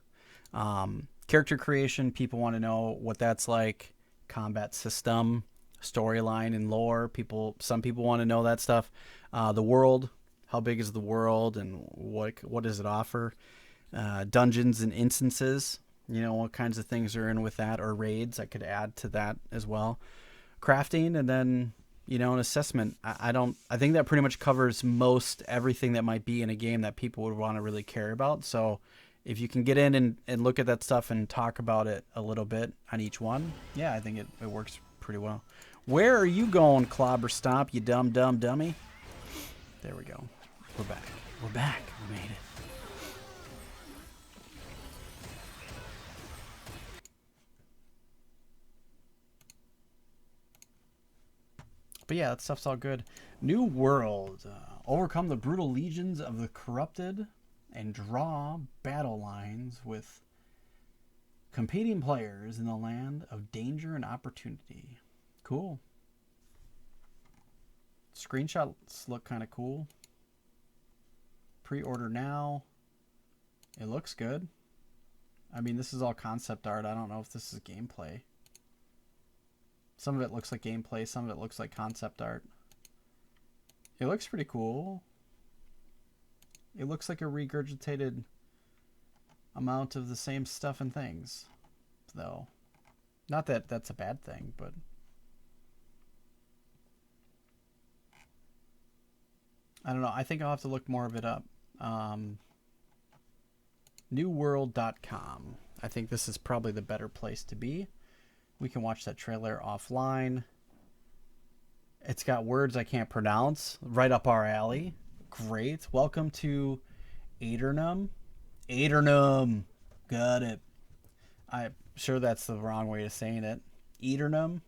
Character creation, people want to know what that's like. Combat system, storyline and lore. Some people want to know that stuff. The world, how big is the world, and what does it offer? Dungeons and instances. What kinds of things are in with that, or raids. I could add to that as well. Crafting, and then an assessment. I think that pretty much covers most everything that might be in a game that people would want to really care about. So if you can get in and look at that stuff and talk about it a little bit on each one, yeah, I think it works pretty well. Where are you going, Clobberstomp, you dumb dummy? There we go. We're back. We made it. But yeah, that stuff's all good. New world. Overcome the brutal legions of the corrupted and draw battle lines with competing players in the land of danger and opportunity. Cool. Screenshots look kind of cool. Pre-order now. It looks good. I mean, this is all concept art. I don't know if this is gameplay. Some of it looks like gameplay. Some of it looks like concept art. It looks pretty cool. It looks like a regurgitated amount of the same stuff and things, though. Not that that's a bad thing, but I don't know. I think I'll have to look more of it up. Newworld.com. I think this is probably the better place to be. We can watch that trailer offline. It's got words I can't pronounce. Right up our alley. Great. Welcome to Aeternum. Aeternum. Got it. I'm sure that's the wrong way of saying it. Aeternum.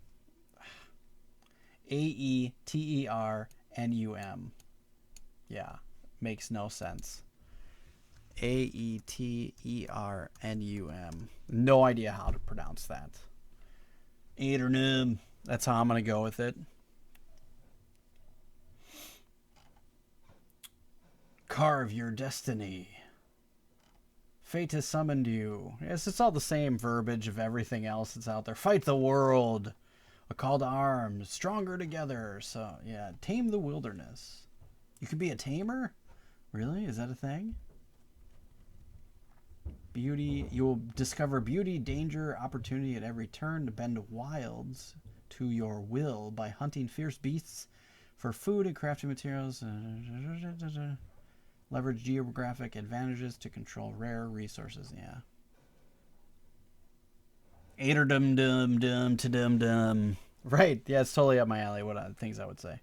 Aeternum. Yeah. Makes no sense. Aeternum. No idea how to pronounce that. Aeternum. That's how I'm going to go with it. Carve your destiny. Fate has summoned you. Yes, it's all the same verbiage of everything else that's out there. Fight the world. A call to arms. Stronger together. So, yeah. Tame the wilderness. You could be a tamer? Really? Is that a thing? Beauty. You will discover beauty, danger, opportunity at every turn to bend wilds to your will by hunting fierce beasts for food and crafting materials. Leverage geographic advantages to control rare resources. Yeah. Aeterdum dum dum to dum dum. Right. Yeah, it's totally up my alley. What things I would say.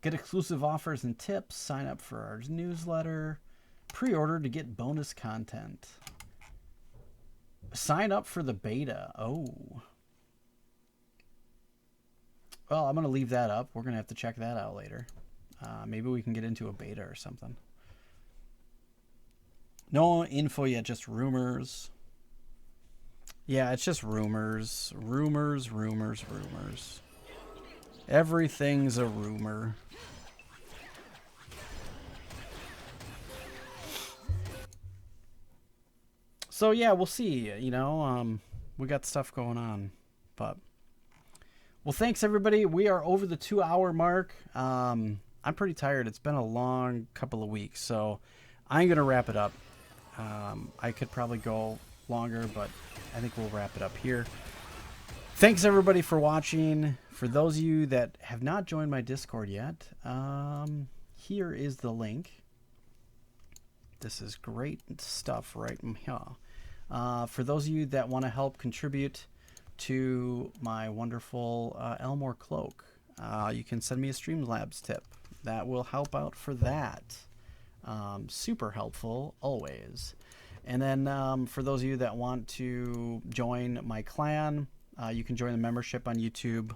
Get exclusive offers and tips. Sign up for our newsletter. Pre-order to get bonus content. Sign up for the beta. Oh. Well, I'm going to leave that up. We're going to have to check that out later. Maybe we can get into a beta or something. No info yet, just rumors. Yeah, it's just rumors. Rumors. Everything's a rumor. So yeah, we'll see. We got stuff going on, but well, thanks everybody. We are over the 2-hour mark. I'm pretty tired. It's been a long couple of weeks, so I'm gonna wrap it up. I could probably go longer, but I think we'll wrap it up here. Thanks everybody for watching. For those of you that have not joined my Discord yet, here is the link. This is great stuff right here. For those of you that want to help contribute to my wonderful Elmore cloak, you can send me a Streamlabs tip. That will help out for that. Super helpful, always. And then for those of you that want to join my clan, you can join the membership on YouTube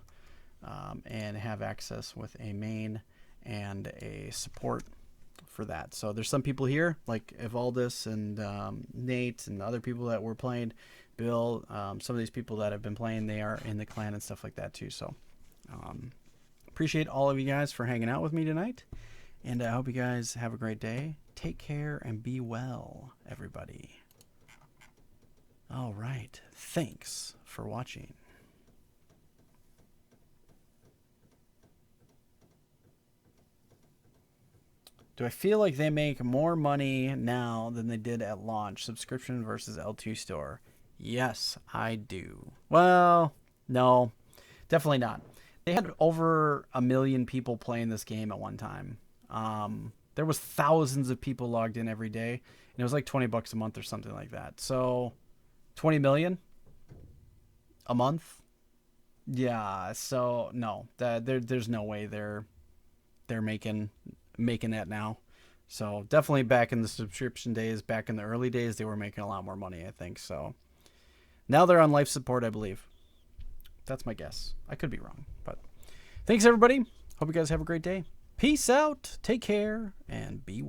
and have access with a main and a support for that. So there's some people here like Evaldus and Nate and other people that were playing, Bill, some of these people that have been playing, they are in the clan and stuff like that too. So appreciate all of you guys for hanging out with me tonight, And I hope you guys have a great day. Take care and be well, everybody. All right. Thanks for watching. Do I feel like they make more money now than they did at launch? Subscription versus L2 store. Yes, I do. Well, no, definitely not. They had over 1 million people playing this game at one time. There was thousands of people logged in every day, and it was like $20 a month or something like that. So 20 million a month. Yeah. So no, there's no way they're making that now. So definitely back in the subscription days, back in the early days, they were making a lot more money, I think. So now they're on life support, I believe. That's my guess. I could be wrong, but thanks everybody. Hope you guys have a great day. Peace out. Take care and be well.